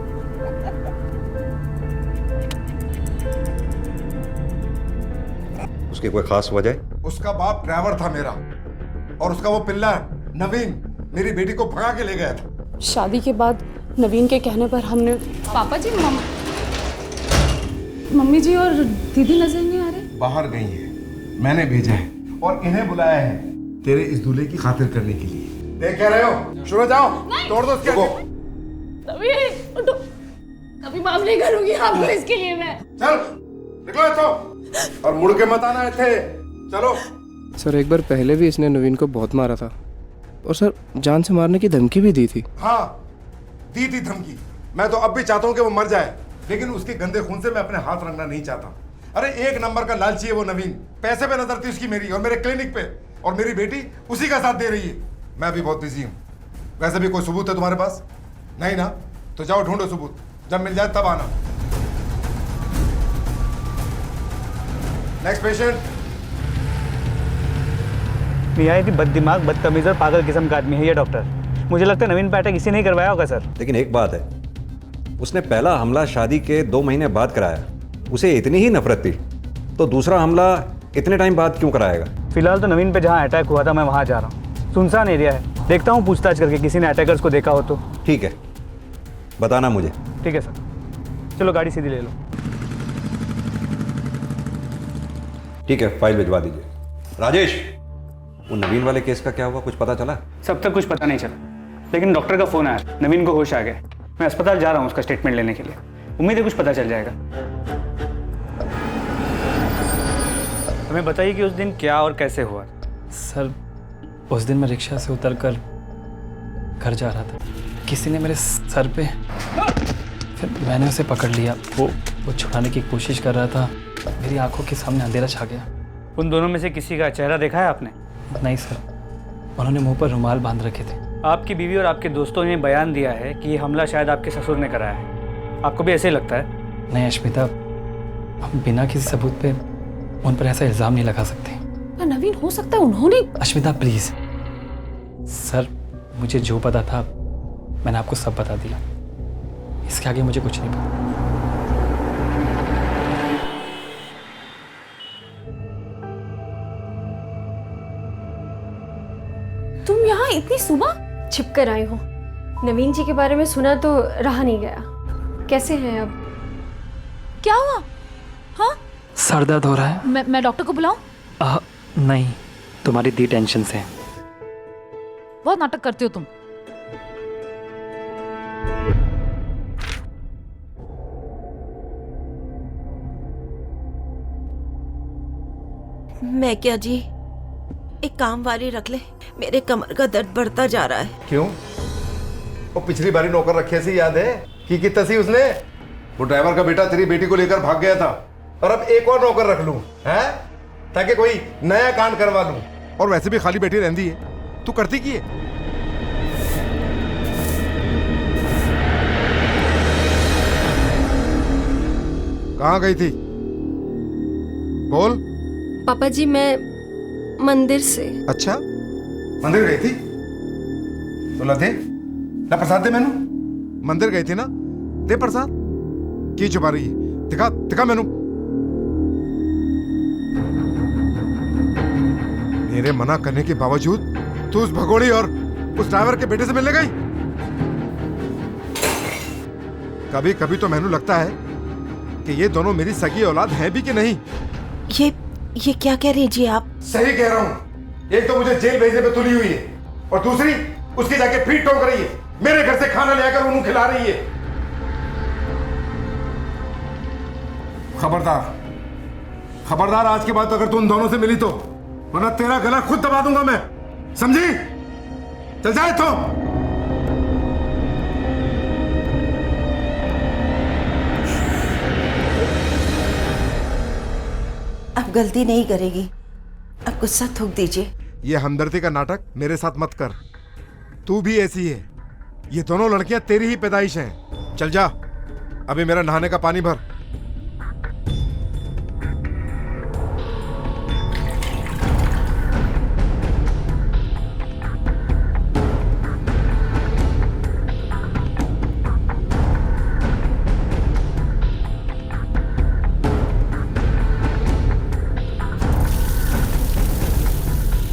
उसकी कोई खास वजह? उसका बाप ड्राइवर था मेरा और उसका वो पिल्ला नवीन मेरी बेटी को भगा के ले गया था। शादी के बाद नवीन के कहने पर हमने पापा जी, मम्मी जी और दीदी नजर नहीं आ रहे? बाहर गई है, मैंने भेजा है और इन्हें बुलाया है तेरे इस दूल्हे की खातिर करने के लिए। देख क्या रहे हो? शुरू जाओ, तोड़ दो इसके। नवीन उठो, कभी माफ नहीं करूंगी आपको इसके लिए मैं। चल निकलो तो, और मुड़ के मत आना थे। चलो। सर एक बार पहले भी इसने नवीन को बहुत मारा था और सर जान से मारने की धमकी भी दी थी। हाँ दी थी धमकी। मैं तो अब भी चाहता हूँ कि वो मर जाए, लेकिन उसके गंदे खून से मैं अपने हाथ रंगना नहीं चाहता। अरे एक नंबर का लालची है वो नवीन, पैसे पे नजर थी उसकी मेरी और मेरे क्लिनिक पे, और मेरी बेटी उसी का साथ दे रही है। मैं भी बहुत बिजी हूँ। वैसे भी कोई सबूत है तुम्हारे पास? नहीं ना? तो जाओ ढूंढो सबूत, जब मिल जाए तब आना। Next patient. निहायत ही बददिमाग, बदतमीज और पागल किस्म का आदमी है ये डॉक्टर। मुझे लगता है नवीन पे अटैक इसी ने करवाया होगा सर। लेकिन एक बात है, उसने पहला हमला शादी के 2 महीने बाद कराया, उसे इतनी ही नफरत थी, तो दूसरा हमला इतने टाइम बाद क्यों कराएगा? फिलहाल तो नवीन पे जहाँ अटैक हुआ था मैं वहाँ जा रहा हूँ। सुनसान एरिया है, देखता हूँ पूछताछ करके किसी ने अटैकर्स को देखा हो तो। ठीक है, बताना मुझे। ठीक है सर, चलो गाड़ी सीधी ले लो। ठीक है, फाइल भिजवा दीजिए। राजेश, वो नवीन वाले केस का क्या हुआ, कुछ पता चला? सब तक कुछ पता नहीं चला, लेकिन डॉक्टर का फोन आया, नवीन को होश आ गया। मैं अस्पताल जा रहा हूँ उसका स्टेटमेंट लेने के लिए। उम्मीद है कुछ पता चल जाएगा। हमें बताइए कि उस दिन क्या और कैसे हुआ। सर उस दिन मैं रिक्शा से उतरकर घर जा रहा था, किसी ने मेरे सर पे, फिर मैंने उसे पकड़ लिया। वो छुड़ाने की कोशिश कर रहा था, मेरी आंखों के सामने अंधेरा छा गया। उन दोनों में से किसी का चेहरा देखा है आपने? नहीं सर, उन्होंने मुंह पर रुमाल बांध रखे थे। आपकी बीवी और आपके दोस्तों ने बयान दिया है कि ये हमला शायद आपके ससुर ने कराया है। आपको भी ऐसे ही लगता है? नहीं अश्मिता, हम बिना किसी सबूत पे उन पर ऐसा इल्ज़ाम नहीं लगा सकते। पर नवीन, हो सकता है उन्होंने। अश्मिता प्लीज, सर मुझे जो पता था मैंने आपको सब बता दिया, इसके आगे मुझे कुछ नहीं पता। तुम यहाँ इतनी सुबह? छिप कर आई हूँ। नवीन जी के बारे में सुना तो रहा नहीं गया। कैसे हैं अब? क्या हुआ? हाँ? सर दर्द हो रहा है। मैं डॉक्टर को बुलाऊं? नहीं, तुम्हारी दी टेंशन से। बहुत नाटक करती हो तुम। मैं क्या जी, एक काम वाली रख ले, मेरे कमर का दर्द बढ़ता जा रहा है। क्यों? वो पिछली बारी नौकर रखे से याद है कि तसी उसने? वो ड्राइवर का बेटा तेरी बेटी को लेकर भाग गया था, और अब एक और नौकर रख लूं, हैं? ताकि कोई नया कांड करवा लूं। और वैसे भी खाली बेटी रहती है, तू करती की है? कहाँ गई थी? बोल। पापा जी मैं मंदिर से। अच्छा, मंदिर गई थी? तो ला दे, ला प्रसाद दे मैनू। मंदिर गई थी ना, दे प्रसाद। की छुपा रही है? दिखा दिखा मैनू। मेरे मना करने के बावजूद तू उस भगोड़ी और उस ड्राइवर के बेटे से मिलने गई? कभी कभी तो मैनू लगता है कि ये दोनों मेरी सगी औलाद हैं भी कि नहीं। ये क्या कह रही जी आप? सही कह रहा हूँ। एक तो मुझे जेल भेजने पे तुली हुई है और दूसरी उसकी जाके पीठ ठोक रही है, मेरे घर से खाना लेकर उन्हें खिला रही है। खबरदार खबरदार, आज के बाद तो अगर तू उन दोनों से मिली तो वरना तेरा गला खुद दबा दूंगा मैं, समझी? चल जाए तो। अब गलती नहीं करेगी, अब गुस्सा थूक दीजिए। ये हमदर्दी का नाटक मेरे साथ मत कर, तू भी ऐसी है। ये दोनों लड़कियां तेरी ही पैदाइश हैं। चल जा, अभी मेरा नहाने का पानी भर।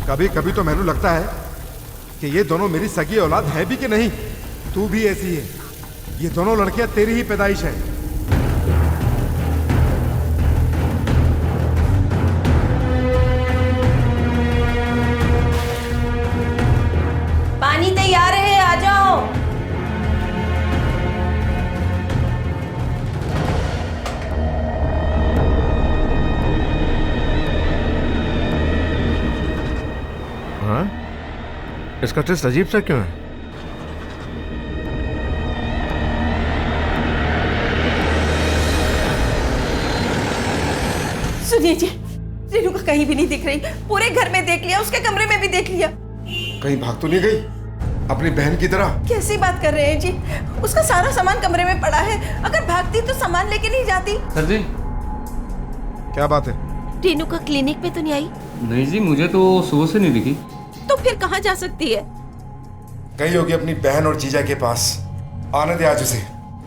कभी कभी तो मैंने लगता है कि ये दोनों मेरी सगी औलाद है भी कि नहीं। तू भी ऐसी है। ये दोनों लड़कियां तेरी ही पैदाइश हैं। पानी तैयार है, आ जाओ। हाँ? इसका टेस्ट अजीब सा क्यों है? सुनिए जी, रेणुका कहीं भी नहीं दिख रही। पूरे घर में देख लिया, उसके कमरे में भी देख लिया। कहीं भाग तो नहीं गई अपनी बहन की तरह? कैसी बात कर रहे हैं जी? उसका सारा सामान कमरे में पड़ा है। अगर भागती तो सामान लेके नहीं जाती। सर जी, क्या बात है? रेणुका क्लिनिक पे तो नहीं आई? नहीं जी, मुझे तो सुबह से नहीं दिखी। तो फिर कहाँ जा सकती है? गई होगी अपनी बहन और जीजा के पास। आने दे आज उसे,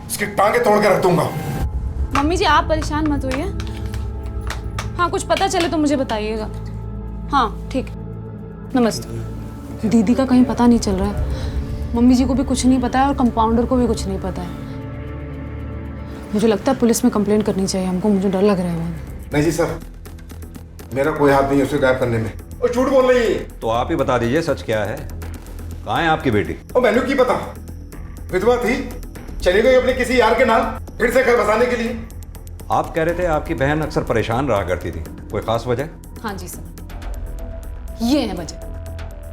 उसकी टांगे तोड़ के रख दूंगा। मम्मी जी आप परेशान मत होइए। हाँ कुछ पता चले तो मुझे बताइएगा। हाँ ठीक। नमस्ते। दीदी का कहीं पता नहीं चल रहा है। मम्मी जी को भी कुछ नहीं पता है और कंपाउंडर को भी कुछ नहीं पता है। मुझे लगता है पुलिस में कंप्लेंट करनी चाहिए हमको। मुझे डर लग रहा है। नहीं जी सर, मेरा कोई हाथ नहीं है उसे गायब करने में। और झूठ बोल रही है। तो आप ही बता दीजिए सच क्या है। कहाँ है आपकी बेटी? और मैंने की पता, विधवा थी, चली गई अपने किसी यार के नाम फिर से घर बसाने के लिए। आप कह रहे थे आपकी बहन अक्सर परेशान रहा करती थी, कोई खास वजह? हाँ जी सर, ये है वजह।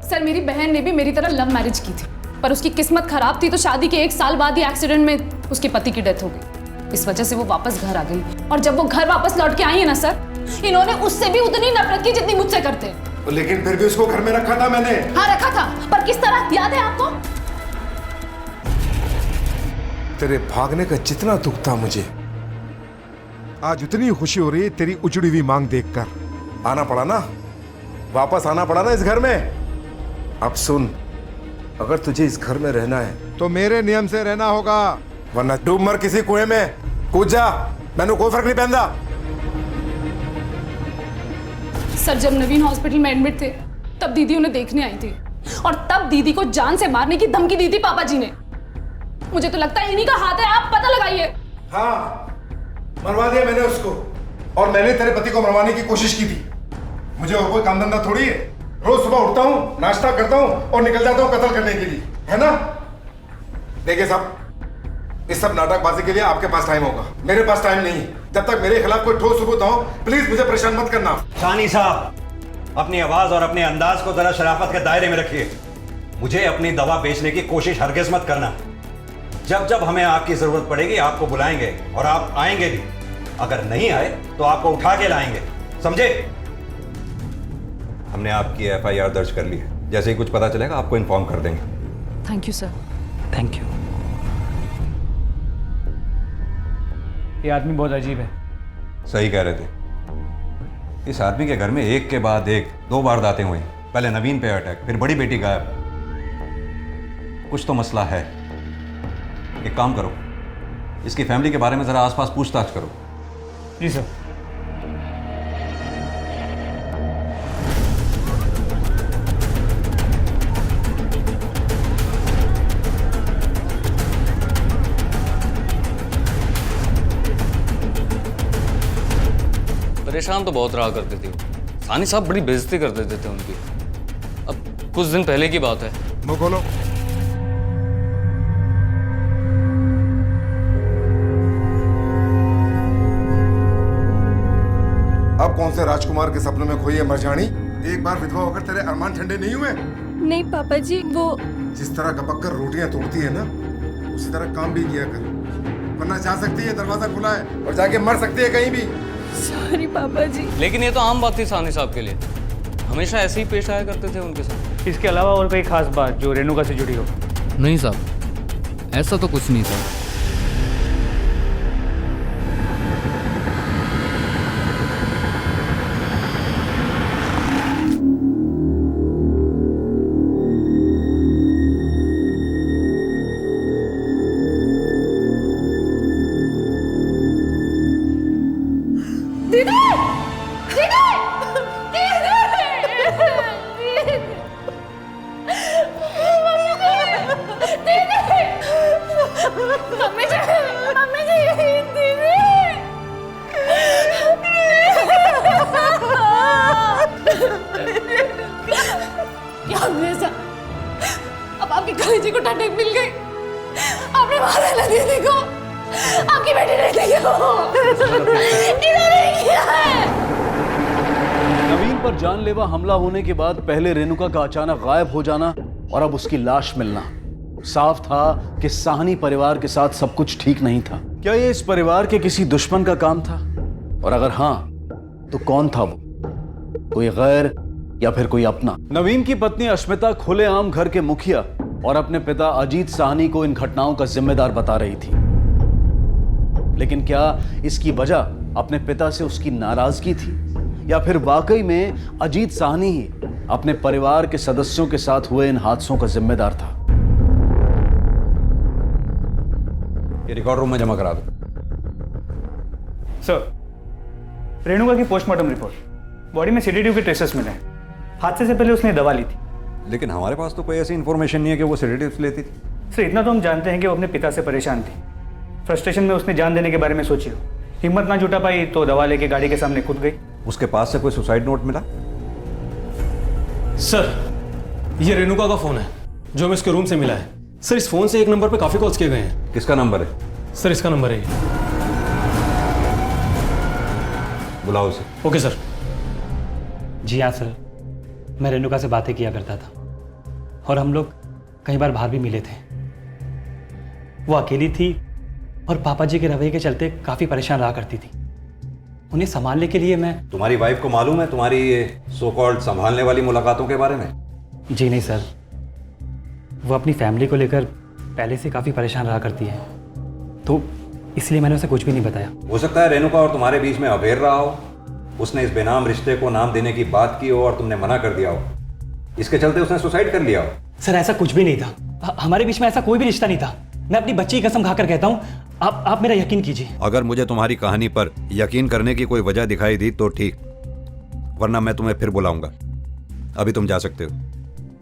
सर मेरी बहन ने भी मेरी तरह लव मैरिज की थी, पर उसकी किस्मत खराब थी तो शादी के 1 साल बाद ही एक्सीडेंट में उसके पति की डेथ हो गई। इस वजह से वो वापस घर आ गई और जब वो घर वापस लौट के आई है ना सर, इन्होंने उससे भी उतनी नफरत की जितनी मुझसे करते हैं। लेकिन फिर भी उसको घर में रखा था मैंने। हाँ रखा था, पर किस तरह याद है आपको? तेरे भागने का जितना दुख था मुझे, आज उतनी खुशी हो रही है तेरी उजड़ी हुई मांग देखकर। आना पड़ा ना, वापस आना पड़ा ना इस घर में। अब सुन, अगर तुझे इस घर में रहना है तो मेरे नियम से रहना होगा, वरना डूब मर किसी कुएं में, कूद जा, मैंने कोई फर्क नहीं पहनता। सर जब नवीन हॉस्पिटल में एडमिट थे तब दीदी उन्हें देखने आई थी और तब दीदी को जान से मारने की धमकी दी थी पापा जी ने। मुझे तो लगता है इन्हीं का हाथ है, आप पता लगाइए। हाँ, मरवा दिया मैंने उसको, और मैंने तेरे पति को मरवाने की कोशिश की थी। मुझे और कोई काम धंधा थोड़ी है। रोज सुबह उठता हूँ, नाश्ता करता हूँ और निकल जाता हूँ कत्ल करने के लिए, है ना? देखिए साहब, इस सब नाटकबाजी के लिए आपके पास टाइम होगा, मेरे पास टाइम नहीं है। जब तक मेरे खिलाफ कोई ठोस सबूत हो, प्लीज मुझे परेशान मत करना। सानी साहब, अपनी आवाज और अपने अंदाज को जरा शराफत के दायरे में रखिए। मुझे अपनी दवा बेचने की कोशिश हरगिज मत करना। जब जब हमें आपकी जरूरत पड़ेगी आपको बुलाएंगे और आप आएंगे भी। अगर नहीं आए तो आपको उठा के लाएंगे, समझे? हमने आपकी FIR दर्ज कर ली है। जैसे ही कुछ पता चलेगा आपको इन्फॉर्म कर देंगे। Thank you sir. Thank you. ये आदमी बहुत अजीब है। सही कह रहे थे, इस आदमी के घर में एक के बाद एक 2 वारदातें हुई। पहले नवीन पे अटैक, फिर बड़ी बेटी गायब। कुछ तो मसला है। एक काम करो, इसकी फैमिली के बारे में जरा आसपास पूछताछ करो। जी सर। परेशान तो बहुत रहा करते थे वो। सानी साहब बड़ी बेइज्जती कर देते थे उनकी। अब कुछ दिन पहले की बात है। मुंह खोलो। अब कौन से राजकुमार के सपनों में खोई है मरजानी? एक बार विधवा होकर तेरे अरमान ठंडे नहीं हुए? नहीं पापा जी, वो जिस तरह कपक कर रोटियां तोड़ती है ना, उसी तरह काम भी किया कर, वरना जा सकती है दरवाजा खुला है और जाके मर सकती है कहीं भी। सॉरी पापा जी। लेकिन ये तो आम बात थी सानी साहब के लिए, हमेशा ऐसे ही पेश आया करते थे उनके साथ। इसके अलावा और कोई खास बात जो रेणुका से जुड़ी हो? नहीं साहब, ऐसा तो कुछ नहीं था। अब आपके कलेजे को टटक मिल गई। आपने मारा ना दीदी को, आपकी बेटी ने किया है। नवीन पर जानलेवा हमला होने के बाद पहले रेणुका का अचानक गायब हो जाना और अब उसकी लाश मिलना, साफ था कि साहनी परिवार के साथ सब कुछ ठीक नहीं था। क्या ये इस परिवार के किसी दुश्मन का काम था? और अगर हां, तो कौन था वो? कोई गैर या फिर कोई अपना? नवीन की पत्नी अश्मिता खुलेआम घर के मुखिया और अपने पिता अजीत साहनी को इन घटनाओं का जिम्मेदार बता रही थी। लेकिन क्या इसकी वजह अपने पिता से उसकी नाराजगी थी या फिर वाकई में अजीत साहनी ही अपने परिवार के सदस्यों के साथ हुए इन हादसों का जिम्मेदार था? ये रिकॉर्ड रूम में जमा करा दो। सर, रेणुका की पोस्टमार्टम रिपोर्ट, बॉडी में सेडेटिव के ट्रेसेस मिले हैं। हादसे से पहले उसने दवा ली थी। लेकिन हमारे पास तो कोई ऐसी इंफॉर्मेशन नहीं है कि वो सेडेटिव्स लेती थी। सर, इतना तो हम जानते हैं कि वो अपने पिता से परेशान थी। फ्रस्ट्रेशन में उसने जान देने के बारे में सोची हो। हिम्मत ना जुटा पाई तो दवा लेके गाड़ी के सामने कूद गई। उसके पास से कोई सुसाइड नोट मिला? सर, ये रेणुका का फोन है जो हमें इसके रूम से मिला है। सर, इस फोन से एक नंबर पे काफी कॉल्स किए गए हैं। किसका नंबर है? सर, इसका नंबर है ये। बुलाओ उसे। Okay sir. जी हाँ सर, मैं रेणुका से बातें किया करता था और हम लोग कई बार बाहर भी मिले थे। वो अकेली थी और पापा जी के रवैये के चलते काफ़ी परेशान रहा करती थी। उन्हें संभालने के लिए मैं... तुम्हारी वाइफ को मालूम है तुम्हारी ये सो कॉल्ड संभालने वाली मुलाकातों के बारे में? जी नहीं सर, वो अपनी फैमिली को लेकर पहले से काफ़ी परेशान रहा करती है, तो इसलिए मैंने उसे कुछ भी नहीं बताया। हो सकता है रेणुका और तुम्हारे बीच में अफेयर रहा हो। उसने इस बेनाम रिश्ते को नाम देने की बात की हो और तुमने मना कर दिया हो। इसके चलते उसने सुसाइड कर लिया हो। सर, ऐसा कुछ भी नहीं था। हमारे बीच में ऐसा कोई भी रिश्ता नहीं था। मैं अपनी बच्ची की कसम खाकर कहता हूँ, आप मेरा यकीन कीजिए। अगर मुझे तुम्हारी कहानी पर यकीन करने की कोई वजह दिखाई दी तो ठीक, वरना मैं तुम्हें फिर बुलाऊंगा। अभी तुम जा सकते हो।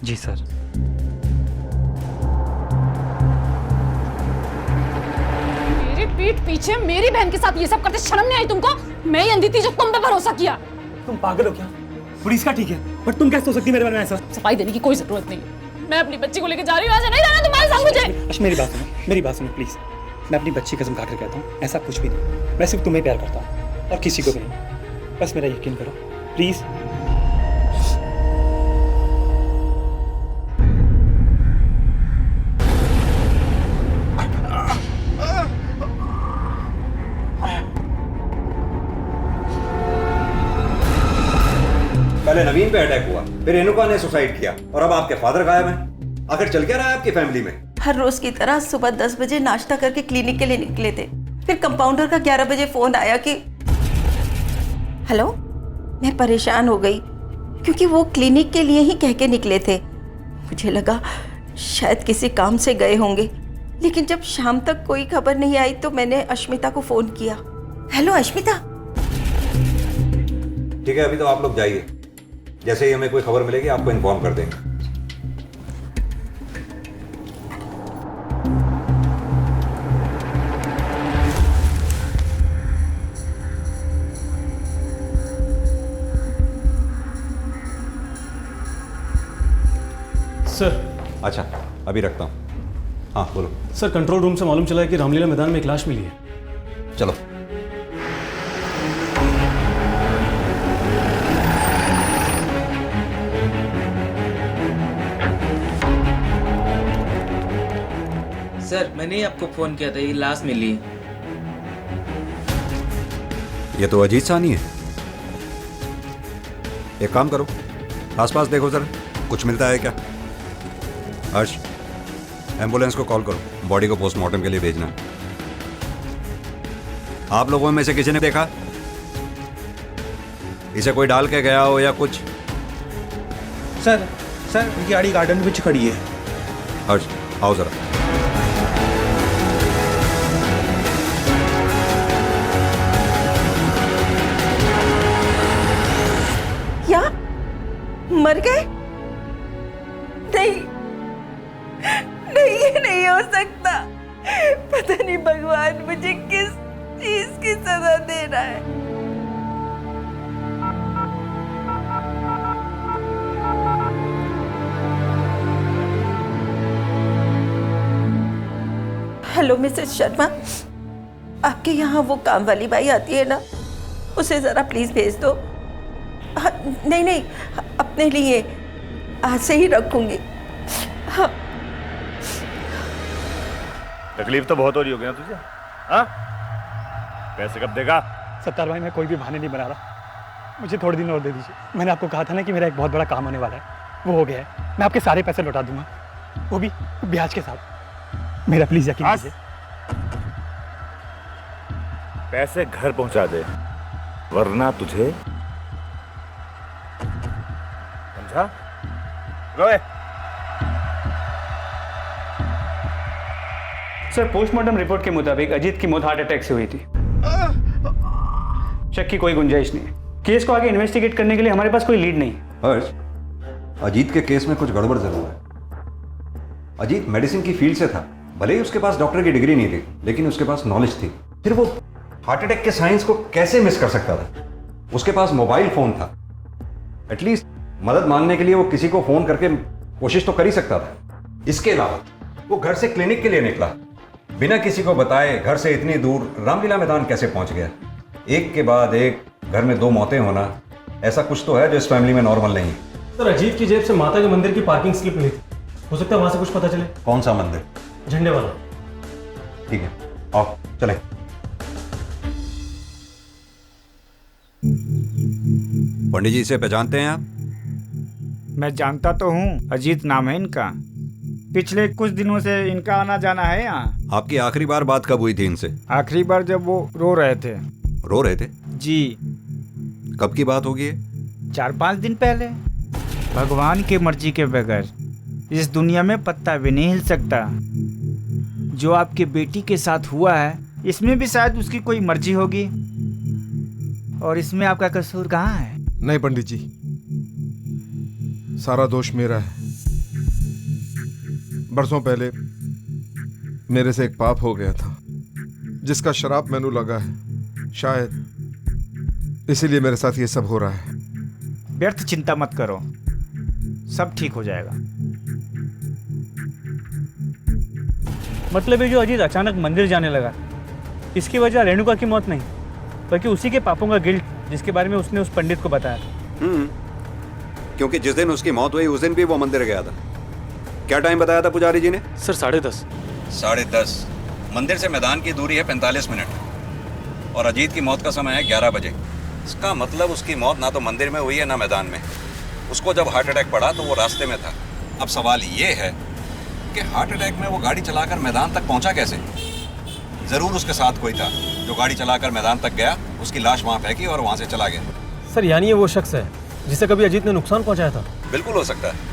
जी सर। मेरी पीठ पीछे मेरी बहन के साथ ये सब करते शर्म नहीं आई तुमको? मैं ही अंधी थी जो तुम पे भरोसा किया। तुम पागल हो क्या? पुलिस का ठीक है, बट तुम कैसे हो सकती मेरे बारे में ऐसा? सफाई देने की कोई जरूरत नहीं। मैं अपनी बच्ची को लेकर जा रही हूँ, ऐसा नहीं रहना तुम्हारे साथ मुझे। मेरी बात सुनो प्लीज। मैं अपनी बच्ची कसम खाकर कहता हूँ, ऐसा कुछ भी नहीं। मैं सिर्फ तुम्हें प्यार करता हूँ और किसी को भी नहीं। बस मेरा यकीन करो प्लीज। पहले नवीन पे अटैक हुआ, फिर रेणुका ने सुसाइड किया और अब आपके फादर गायब हैं। आखिर चल क्या रहा है आपकी फैमिली में? हर रोज की तरह सुबह 10 बजे नाश्ता करके क्लिनिक के लिए निकले थे। फिर कंपाउंडर का 11 बजे फोन आया कि हेलो। मैं परेशान हो गई क्योंकि वो क्लिनिक के लिए ही कह के निकले थे। मुझे लगा शायद किसी काम से गए होंगे, लेकिन जब शाम तक कोई खबर नहीं आई तो मैंने अश्मिता को फोन किया। हेलो अश्मिता। ठीक है, अभी तो आप लोग जाइए। जैसे ही हमें कोई खबर मिलेगी आपको इन्फॉर्म कर देंगे। अभी रखता हूँ। हाँ बोलो। सर कंट्रोल रूम से मालूम चला है कि रामलीला मैदान में एक लाश मिली है। चलो। सर मैंने ही आपको फोन किया था, ये लाश मिली है। ये तो अजीत सानी है। एक काम करो, आसपास देखो जरा, कुछ मिलता है क्या? हर्ष, एम्बुलेंस को कॉल करो, बॉडी को पोस्टमार्टम के लिए भेजना। आप लोगों में से किसी ने देखा इसे कोई डाल के गया हो या कुछ? सर उनकी गाड़ी गार्डन में पीछे खड़ी है। हर्ष आओ जरा। क्या मर गए? नहीं नहीं, ये नहीं हो सकता। पता नहीं भगवान मुझे किस चीज की सजा दे रहा है। हेलो मिसेस शर्मा, आपके यहाँ वो काम वाली बाई आती है ना, उसे जरा प्लीज भेज दो। नहीं नहीं, अपने लिए आज से ही रखूंगी। हाँ। तकलीफ तो बहुत हो रही होगी ना तुझे? हाँ? पैसे कब देगा? सत्तार भाई, मैं कोई भी बहाने नहीं बना रहा, मुझे थोड़े दिन और दे दीजिए। मैंने आपको कहा था ना कि मेरा एक बहुत बड़ा काम होने वाला है, वो हो गया है। मैं आपके सारे पैसे लौटा दूंगा, वो भी ब्याज के साथ। मेरा प्लीज यकीन कीजिए। पैसे घर पहुंचा दे, वरना तुझे समझा? रोए। सर पोस्टमार्टम रिपोर्ट के मुताबिक अजीत की मौत हार्ट अटैक से हुई थी। शक की कोई गुंजाइश नहीं है। केस को आगे इन्वेस्टिगेट करने के लिए हमारे पास कोई लीड नहीं। हर्ष, अजीत के केस में कुछ गड़बड़ जरूर है। अजीत मेडिसिन की फील्ड से था, भले ही उसके पास डॉक्टर की डिग्री नहीं थी, लेकिन उसके पास नॉलेज थी। फिर वो हार्ट अटैक के साइंस को कैसे मिस कर सकता था? उसके पास मोबाइल फोन था, एटलीस्ट मदद मांगने के लिए वो किसी को फोन करके कोशिश तो कर ही सकता था। इसके अलावा वो घर से क्लिनिक के लिए निकला, बिना किसी को बताए घर से इतनी दूर रामलीला मैदान कैसे पहुंच गया? एक के बाद एक घर में 2 मौतें होना, ऐसा कुछ तो है जो इस फैमिली में नॉर्मल नहीं है। सर अजीत की जेब से माता के मंदिर की पार्किंग स्लिप मिली थी, हो सकता है वहां से कुछ पता चले। कौन सा मंदिर? झंडे वाला। ठीक है, आओ चलें। पंडित जी इसे पहचानते हैं आप? मैं जानता तो हूँ, अजीत नाम है इनका। पिछले कुछ दिनों से इनका आना जाना है यहाँ। आपकी आखिरी बार बात कब हुई थी इनसे? आखिरी बार जब वो रो रहे थे। रो रहे थे? जी। कब की बात होगी? 4-5 दिन पहले। भगवान की मर्जी के बगैर इस दुनिया में पत्ता भी नहीं हिल सकता। जो आपके बेटी के साथ हुआ है, इसमें भी शायद उसकी कोई मर्जी होगी, और इसमें आपका कसूर कहाँ है? नहीं पंडित जी, सारा दोष मेरा है। बरसों पहले मेरे से एक पाप हो गया था, जिसका शराप मैनू लगा है। शायद इसीलिए मेरे साथ ये सब हो रहा है। व्यर्थ चिंता मत करो, सब ठीक हो जाएगा। मतलब ये जो अजीत अचानक मंदिर जाने लगा, इसकी वजह रेणुका की मौत नहीं, बल्कि उसी के पापों का गिल्ट, जिसके बारे में उसने उस पंडित को बताया था। क्योंकि जिस दिन उसकी मौत हुई उस दिन भी वो मंदिर गया था। क्या टाइम बताया था पुजारी जी ने? सर 10:30। 10:30। मंदिर से मैदान की दूरी है 45 मिनट, और अजीत की मौत का समय है 11 बजे। इसका मतलब उसकी मौत ना तो मंदिर में हुई है ना मैदान में। उसको जब हार्ट अटैक पड़ा तो वो रास्ते में था। अब सवाल ये है कि हार्ट अटैक में वो गाड़ी चलाकर मैदान तक पहुंचा कैसे? जरूर उसके साथ कोई था जो गाड़ी चलाकर मैदान तक गया, उसकी लाश वहां फेंकी और वहां से चला गया। सर यानी ये वो शख्स है जिसे कभी अजीत ने नुकसान पहुंचाया था? बिल्कुल हो सकता है।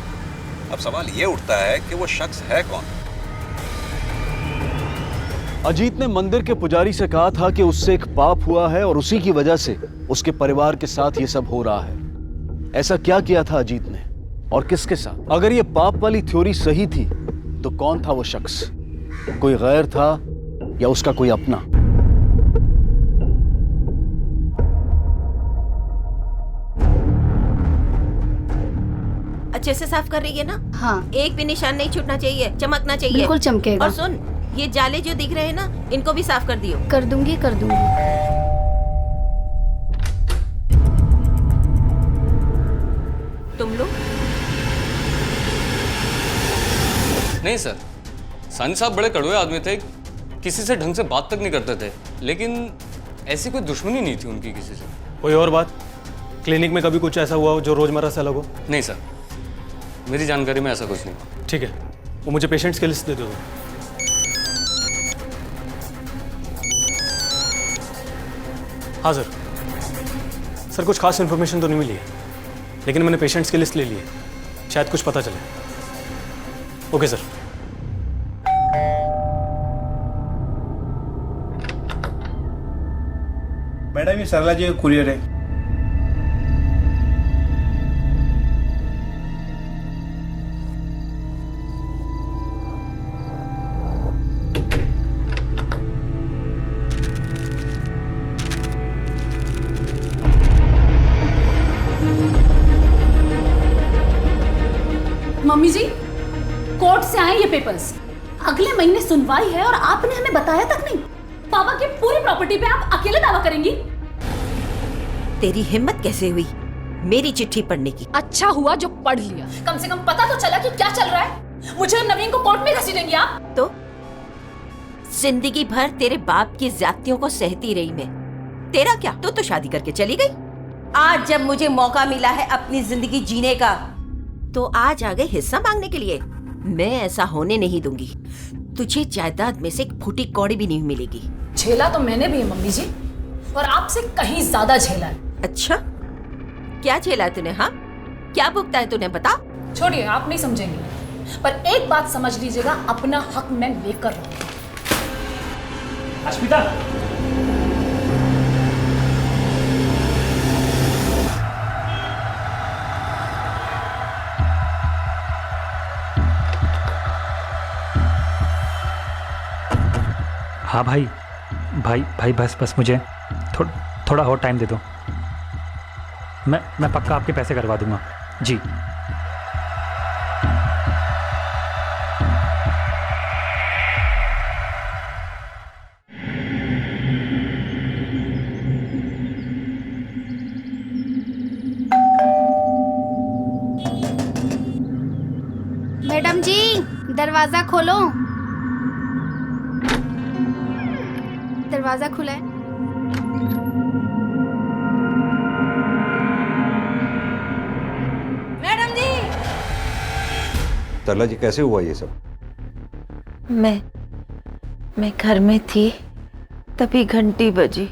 अब सवाल ये उठता है कि वो शख्स है कौन? अजीत ने मंदिर के पुजारी से कहा था कि उससे एक पाप हुआ है और उसी की वजह से उसके परिवार के साथ ये सब हो रहा है। ऐसा क्या किया था अजीत ने और किसके साथ? अगर ये पाप वाली थ्योरी सही थी तो कौन था वो शख्स? कोई गैर था या उसका कोई अपना? अच्छे से साफ कर रही है ना? हाँ। एक भी निशान नहीं छूटना चाहिए, चमकना चाहिए। बिल्कुल चमकेगा। और सुन, ये जाले जो दिख रहे हैं ना, इनको भी साफ कर दियो। कर दूंगी। तुम लोग नहीं सर, सानी साहब बड़े कड़वे आदमी थे, किसी से ढंग से बात तक नहीं करते थे, लेकिन ऐसी कोई दुश्मनी नहीं थी उनकी किसी से। कोई और बात? क्लिनिक में कभी कुछ ऐसा हुआ हो जो रोजमर्रा से अलग हो? नहीं सर, मेरी जानकारी में ऐसा कुछ नहीं। ठीक है, वो मुझे पेशेंट्स की लिस्ट दे दो। हाँ सर। सर कुछ खास इन्फॉर्मेशन तो नहीं मिली है, लेकिन मैंने पेशेंट्स की लिस्ट ले ली है, शायद कुछ पता चले। Okay sir. मैडम, ये सरला जी का कुरियर है। मम्मी जी, कोर्ट से आए ये पेपर्स। अगले महीने सुनवाई है और आपने हमें बताया तक नहीं। पापा की पूरी प्रॉपर्टी पे आप अकेले दावा करेंगी? तेरी हिम्मत कैसे हुई मेरी चिट्ठी पढ़ने की? अच्छा हुआ जो पढ़ लिया, कम से कम पता तो चला कि क्या चल रहा है। मुझे और नवीन को कोर्ट में घसीटेंगी आप? तो जिंदगी भर तेरे बाप की ज्यादतियों को सहती रही मैं। तेरा क्या, तो शादी करके चली गई। आज जब मुझे मौका मिला है अपनी जिंदगी जीने का, तो आज आ गए हिस्सा मांगने के लिए। मैं ऐसा होने नहीं दूंगी। तुझे जायदाद में से एक फूटी कौड़ी भी नहीं मिलेगी। झेला तो मैंने भी है मम्मी जी, और आपसे कहीं ज्यादा झेला है। अच्छा, क्या झेला है तूने? हाँ, क्या भुगता है तूने, बता। छोड़िए, आप नहीं समझेंगे, पर एक बात समझ लीजिएगा, अपना हक मैं लेकर रहूंगी। अश्मिता, हाँ भाई बस मुझे थोड़ा और टाइम दे दो। मैं पक्का आपके पैसे करवा दूंगा जी। मैडम जी, दरवाजा खोलो। दरवाजा खुला है। मैडम जी। तरला जी, कैसे हुआ ये सब? मैं घर में थी, तभी घंटी बजी।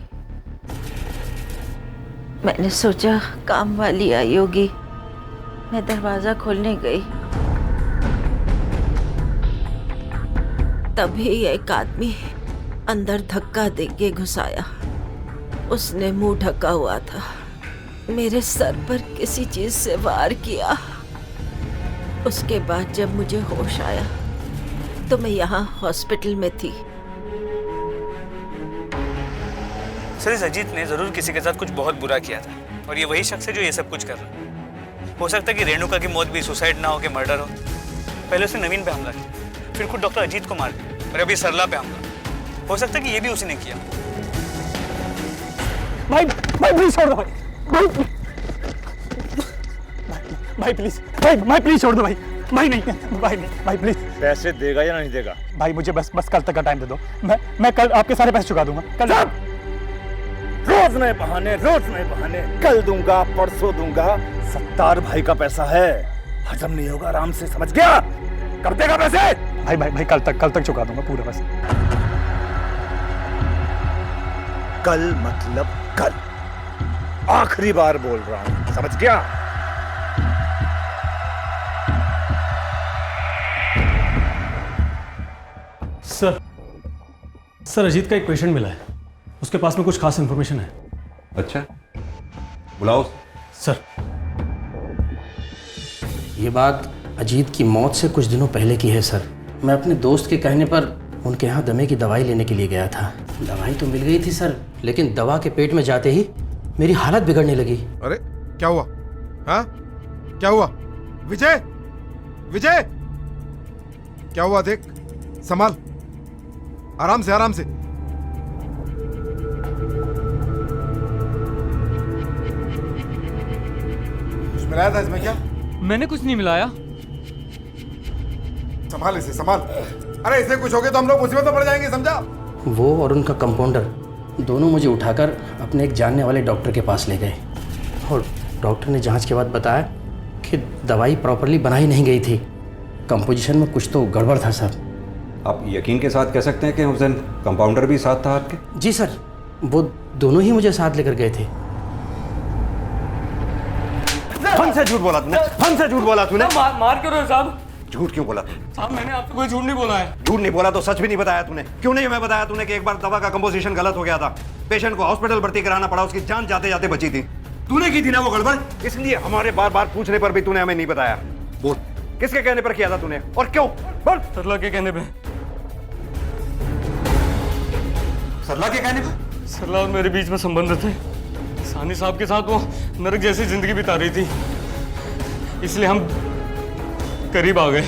मैंने सोचा काम वाली आई होगी, मैं दरवाजा खोलने गई, तभी एक आदमी अंदर धक्का देके घुसाया। उसने मुंह ढका हुआ था, मेरे सर पर किसी चीज से वार किया। उसके बाद जब मुझे होश आया तो मैं यहाँ हॉस्पिटल में थी। सर, इस अजीत ने जरूर किसी के साथ कुछ बहुत बुरा किया था, और ये वही शख्स है जो ये सब कुछ कर रहा है। हो सकता है कि रेणुका की मौत भी सुसाइड ना हो के मर्डर हो। पहले उसने नवीन पे हमला किया, फिर खुद डॉक्टर अजीत को मार दिया, और अभी सरला पे हमला। हो सकता है कि ये भी उसी ने किया। भाई प्लीज छोड़ दो भाई प्लीज, भाई प्लीज छोड़ दो भाई नहीं प्लीज। पैसे देगा या नहीं देगा? भाई मुझे बस कल तक का टाइम दे दो। मैं कल आपके सारे पैसे चुका दूंगा। कल रोज नए बहाने, कल दूंगा, परसों दूंगा। सत्तार भाई का पैसा है, हजम नहीं होगा, आराम से, समझ गया? कब देगा पैसे? भाई कल तक चुका दूंगा पूरा पैसा। कल मतलब कल, आखिरी बार बोल रहा हूं, समझ गया? सर अजीत का एक पेशेंट मिला है, उसके पास में कुछ खास इन्फॉर्मेशन है। अच्छा, बुलाओ। सर, ये बात अजीत की मौत से कुछ दिनों पहले की है सर। मैं अपने दोस्त के कहने पर उनके यहाँ दमे की दवाई लेने के लिए गया था। दवाई तो मिल गई थी सर, लेकिन दवा के पेट में जाते ही मेरी हालत बिगड़ने लगी। अरे क्या हुआ? हाँ, क्या हुआ? विजय, विजय, क्या हुआ देख, संभाल, आराम से आराम से। कुछ मिलाया था इसमें क्या? मैंने कुछ नहीं मिलाया। संभाल इसे, संभाल। अरे इसे कुछ हो गया तो हम लोग मुसीबत में पड़ जाएंगे, समझा? वो और उनका कंपाउंडर दोनों मुझे उठाकर अपने एक जानने वाले डॉक्टर के पास ले गए और डॉक्टर ने जांच के बाद बताया कि दवाई प्रॉपरली बनाई नहीं गई थी, कंपोजिशन में कुछ तो गड़बड़ था सर। आप यकीन के साथ कह सकते हैं कि उस दिन कंपाउंडर भी साथ था आपके? जी सर, वो दोनों ही मुझे साथ लेकर गए थे। हमसे झूठ बोला तूने, हमसे झूठ बोला तूने। मार क्यों रहे हो साहब? झूठ क्यों बोला तूने? साहब मैंने आपको कोई झूठ नहीं बोला है। झूठ नहीं बोला तो सच भी नहीं बताया तूने। क्यों नहीं हमें बताया तूने कि एक बार दवा का कंपोजिशन गलत हो गया था, पेशेंट को हॉस्पिटल भर्ती कराना पड़ा, उसकी जान जाते जाते बची थी। तूने की थी ना वो गड़बड़, इसलिए हमारे बार बार पूछने पर भी तूने हमें नहीं बताया। बोल, किसके कहने पर किया था तूने और क्यों? बोल। सरला के कहने पे। सरला के कहने पर? सरला और मेरे बीच में संबंध थे। सानी साहब के साथ वो नरक जैसी जिंदगी बिता रही थी, इसलिए हम करीब आ गए।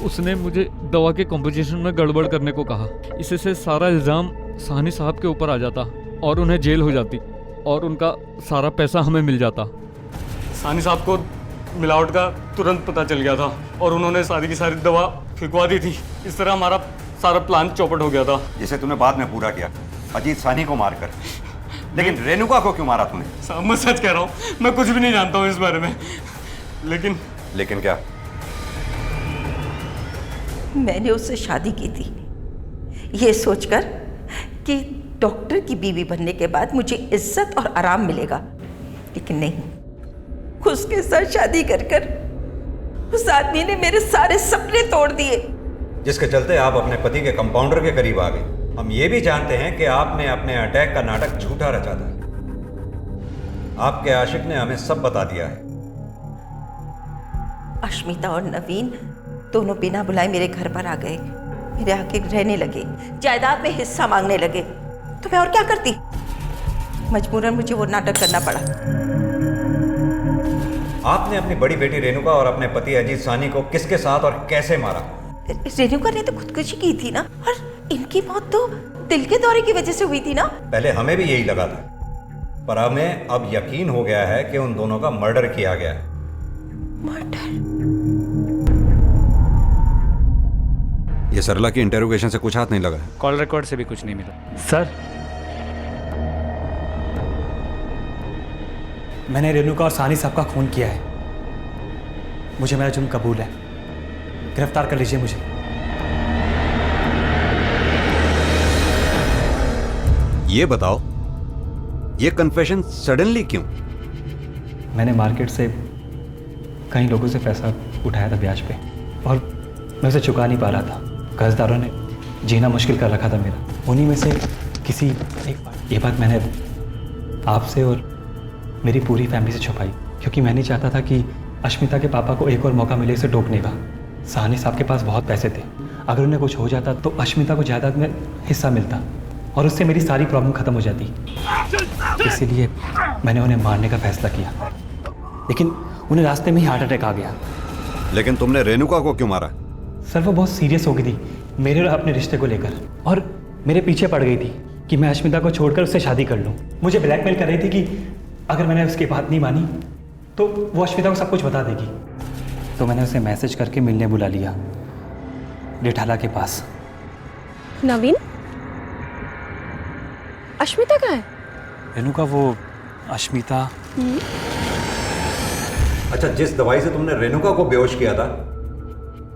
उसने मुझे दवा के कंपोजिशन में गड़बड़ करने को कहा। इससे सारा इल्ज़ाम सानी साहब के ऊपर आ जाता और उन्हें जेल हो जाती और उनका सारा पैसा हमें मिल जाता। सानी साहब को मिलावट का तुरंत पता चल गया था और उन्होंने सारी की सारी दवा फिकवा दी थी। इस तरह हमारा सारा प्लान चौपट हो गया था, जिसे तूने बाद में पूरा किया अजीत सानी को मारकर। लेकिन रेणुका को क्यों मारा तूने? साहब मैं सच कह रहा हूँ, मैं कुछ भी नहीं जानता हूँ इस बारे में। लेकिन क्या? मैंने उससे शादी की थी ये सोचकर कि डॉक्टर की बीवी बनने के बाद मुझे इज्जत और आराम मिलेगा, लेकिन नहीं, उसके साथ शादी कर कर उस आदमी ने मेरे सारे सपने तोड़ दिए। जिसके चलते आप अपने पति के कंपाउंडर के करीब आ गए। हम ये भी जानते हैं कि आपने अपने अटैक का नाटक झूठा रचा था। आपके आशिक ने हमें सब बता दिया है। अश्मिता और नवीन दोनों बिना बुलाए मेरे घर पर आ गए, मेरे आके रहने लगे, जायदाद में हिस्सा मांगने लगे, तो मैं और क्या करती? मजबूरन मुझे वो नाटक करना पड़ा। आपने अपनी बड़ी बेटी रेणुका और अपने पति अजीत सानी को किसके साथ और कैसे मारा? रेणुका ने तो खुदकुशी की थी ना, और इनकी मौत तो दिल के दौरे की वजह से हुई थी ना। पहले हमें भी यही लगा था, पर हमें अब यकीन हो गया है कि उन दोनों का मर्डर किया गया है। ये सरला की इंटेरोगेशन से कुछ हाथ नहीं लगा? कॉल रिकॉर्ड से भी कुछ नहीं मिला। सर, मैंने रेणुका और सानी साहब का खून किया है। मुझे मेरा जुर्म कबूल है, गिरफ्तार कर लीजिए मुझे। ये बताओ, ये कन्फेशन सडनली क्यों? मैंने मार्केट से कई लोगों से पैसा उठाया था ब्याज पे, और मैं उसे चुका नहीं पा रहा था। कर्जदारों ने जीना मुश्किल कर रखा था मेरा। उन्हीं में से किसी ये बात मैंने आपसे और मेरी पूरी फैमिली से छुपाई, क्योंकि मैं नहीं चाहता था कि अश्मिता के पापा को एक और मौका मिले इसे टोकने का। साहनी साहब के पास बहुत पैसे थे, अगर उन्हें कुछ हो जाता तो अश्मिता को जायदाद में हिस्सा मिलता और उससे मेरी सारी प्रॉब्लम खत्म हो जाती। इसीलिए मैंने उन्हें मारने का फैसला किया, लेकिन उन्हें रास्ते में ही हार्ट अटैक आ गया। लेकिन तुमने रेणुका को क्यों मारा? सर, वो बहुत सीरियस हो गई थी मेरे और अपने रिश्ते को लेकर, और मेरे पीछे पड़ गई थी कि मैं अश्मिता को छोड़कर उससे शादी कर लूँ। मुझे ब्लैकमेल कर रही थी कि अगर मैंने उसकी बात नहीं मानी तो वो अश्मिता को सब कुछ बता देगी। तो मैंने उसे मैसेज करके मिलने बुला लिया जेठाला के पास। नवीन, अश्मिता कहाँ है? रेणुका, वो अश्मिता। अच्छा, जिस दवाई से तुमने रेणुका को बेहोश किया था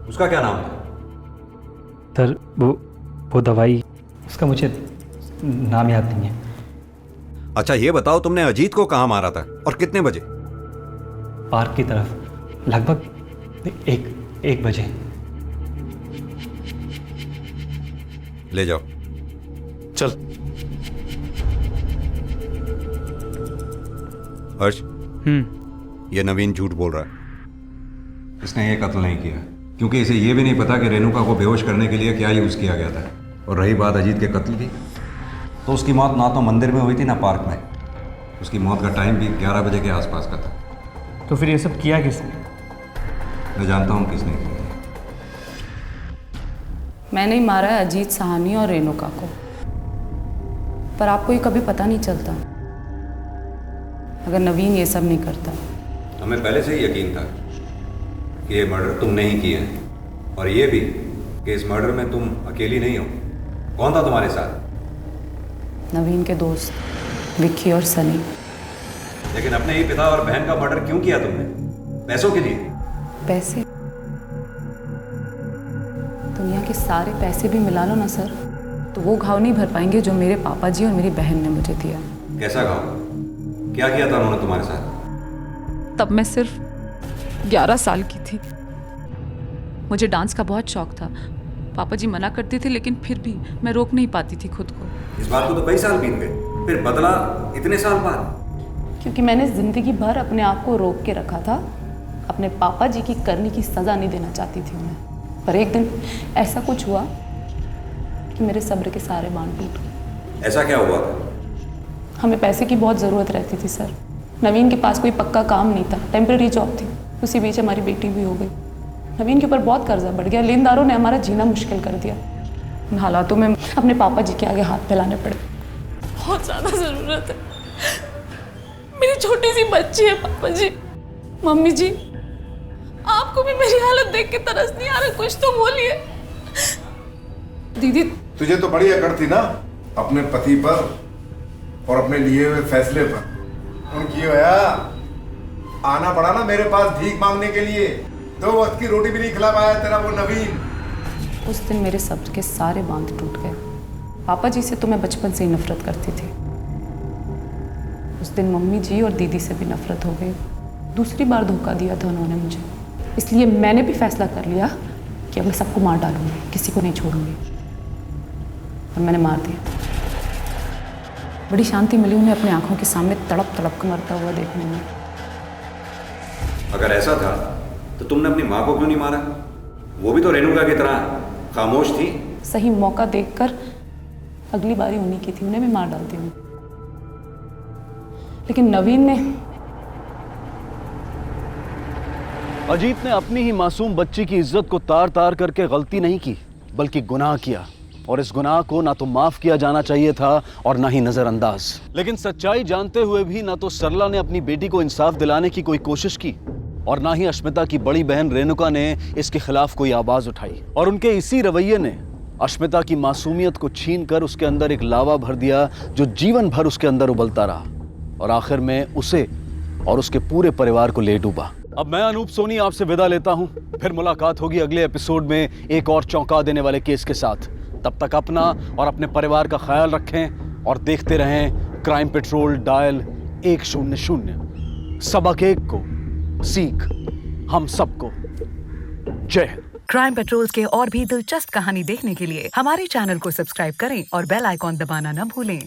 उसका क्या नाम था? सर, वो दवाई, उसका मुझे नाम याद नहीं है। अच्छा, ये बताओ तुमने अजीत को कहाँ मारा था और कितने बजे? पार्क की तरफ, लगभग एक बजे। ले जाओ। चल। हर्ष, ये नवीन झूठ बोल रहा है। इसने ये कत्ल नहीं किया, क्योंकि इसे ये भी नहीं पता कि रेणुका को बेहोश करने के लिए क्या यूज किया गया था। और रही बात अजीत के कत्ल की, तो उसकी मौत ना तो मंदिर में हुई थी ना पार्क में। उसकी मौत का टाइम भी 11 बजे के आसपास का था। तो फिर ये सब किया किसने? मैं जानता हूँ किसने किया। मैंने ही मारा है अजीत साहनी और रेणुका को, पर आपको ये कभी पता नहीं चलता अगर नवीन ये सब नहीं करता। हमें पहले से ही यकीन था कि ये मर्डर तुमने ही किया है, और ये भी कि इस मर्डर में तुम अकेली नहीं हो। कौन था तुम्हारे साथ? नवीन के दोस्त विक्की और सनी। लेकिन अपने ही पिता और बहन का मर्डर क्यों किया तुमने? पैसों के लिए? पैसे? दुनिया के सारे पैसे भी मिला लो ना सर, तो वो घाव नहीं भर पाएंगे जो मेरे पापा जी और मेरी बहन ने मुझे दिया। कैसा घाव? क्या किया था उन्होंने तुम्हारे साथ? तब मैं सिर्फ 11 साल की थी। मुझे डांस का बहुत शौक था। पापा जी मना करते थे, लेकिन फिर भी मैं रोक नहीं पाती थी खुद को। इस बात को तो कई साल बीत गए, फिर बदला इतने साल बाद? क्योंकि मैंने जिंदगी भर अपने आप को रोक के रखा था। अपने पापा जी की करने की सज़ा नहीं देना चाहती थी उन्हें, पर एक दिन ऐसा कुछ हुआ कि मेरे सब्र के सारे बांध टूट गए। ऐसा क्या हुआ? हमें पैसे की बहुत ज़रूरत रहती थी सर। नवीन के पास कोई पक्का काम नहीं था, टेम्परेरी जॉब थी। उसी बीच हमारी बेटी भी हो गई। नवीन के ऊपर बहुत कर्जा बढ़ गया, लेनदारों ने हमारा जीना मुश्किल कर दिया। इन हालातों में अपने पापा जी के आगे हाथ फैलाने पड़े। बहुत ज़्यादा ज़रूरत है, मेरी छोटी सी बच्ची है। पापा जी, मम्मी जी, आपको भी मेरी हालत देख के तरस नहीं आ रहा? कुछ तो बोलिए। दीदी, तुझे तो बड़ी अकड़ थी ना अपने पति पर और अपने लिए हुए फैसले पर। उनकी होया आना पड़ा ना मेरे पास भीख मांगने के लिए। 2 वक्त की रोटी भी नहीं खिला पाया तेरा वो नवीन। उस दिन मेरे सब्र के सारे बांध टूट गए। पापा जी से तो मैं बचपन से ही नफरत करती थी। उस दिन मम्मी जी और दीदी से भी नफरत हो गई। दूसरी बार धोखा दिया था उन्होंने मुझे, इसलिए मैंने भी फैसला कर लिया कि अब मैं सबको मार डालूंगी, किसी को नहीं छोड़ूंगी। और मैंने मार दिया। बड़ी शांति मिली उन्हें अपनी आंखों के सामने तड़प तड़प कर मरता हुआ देखने में। अगर ऐसा था तो तुमने अपनी माँ को क्यों नहीं मारा? वो भी तो रेणुका की तरह खामोश थी। सही मौका देखकर अगली बारी उन्हीं की थी, उन्हें भी मार डालती हूँ। लेकिन नवीन ने अजीत ने अपनी ही मासूम बच्ची की इज्जत को तार तार करके गलती नहीं की, बल्कि गुनाह किया। और इस गुनाह को ना तो माफ किया जाना चाहिए था और ना ही नजरअंदाज। लेकिन सच्चाई जानते हुए भी ना तो सरला ने अपनी बेटी को इंसाफ दिलाने की कोई कोशिश की और ना ही अश्मिता की बड़ी बहन रेणुका ने इसके खिलाफ कोई आवाज उठाई। और उनके इसी रवैये ने अश्मिता की मासूमियत को छीनकर उसके अंदर एक लावा भर दिया जो जीवन भर उसके अंदर उबलता रहा और आखिर में उसे और उसके पूरे परिवार को ले डूबा। अब मैं अनूप सोनी आपसे विदा लेता हूं। फिर मुलाकात होगी अगले एपिसोड में एक और चौंका देने वाले केस के साथ। तब तक अपना और अपने परिवार का ख्याल रखें और देखते रहें क्राइम पेट्रोल डायल 100। सबक एक को सीख हम सबको। जय हिंद। क्राइम पेट्रोल के और भी दिलचस्प कहानी देखने के लिए हमारे चैनल को सब्सक्राइब करें और बेल आइकॉन दबाना न भूलें।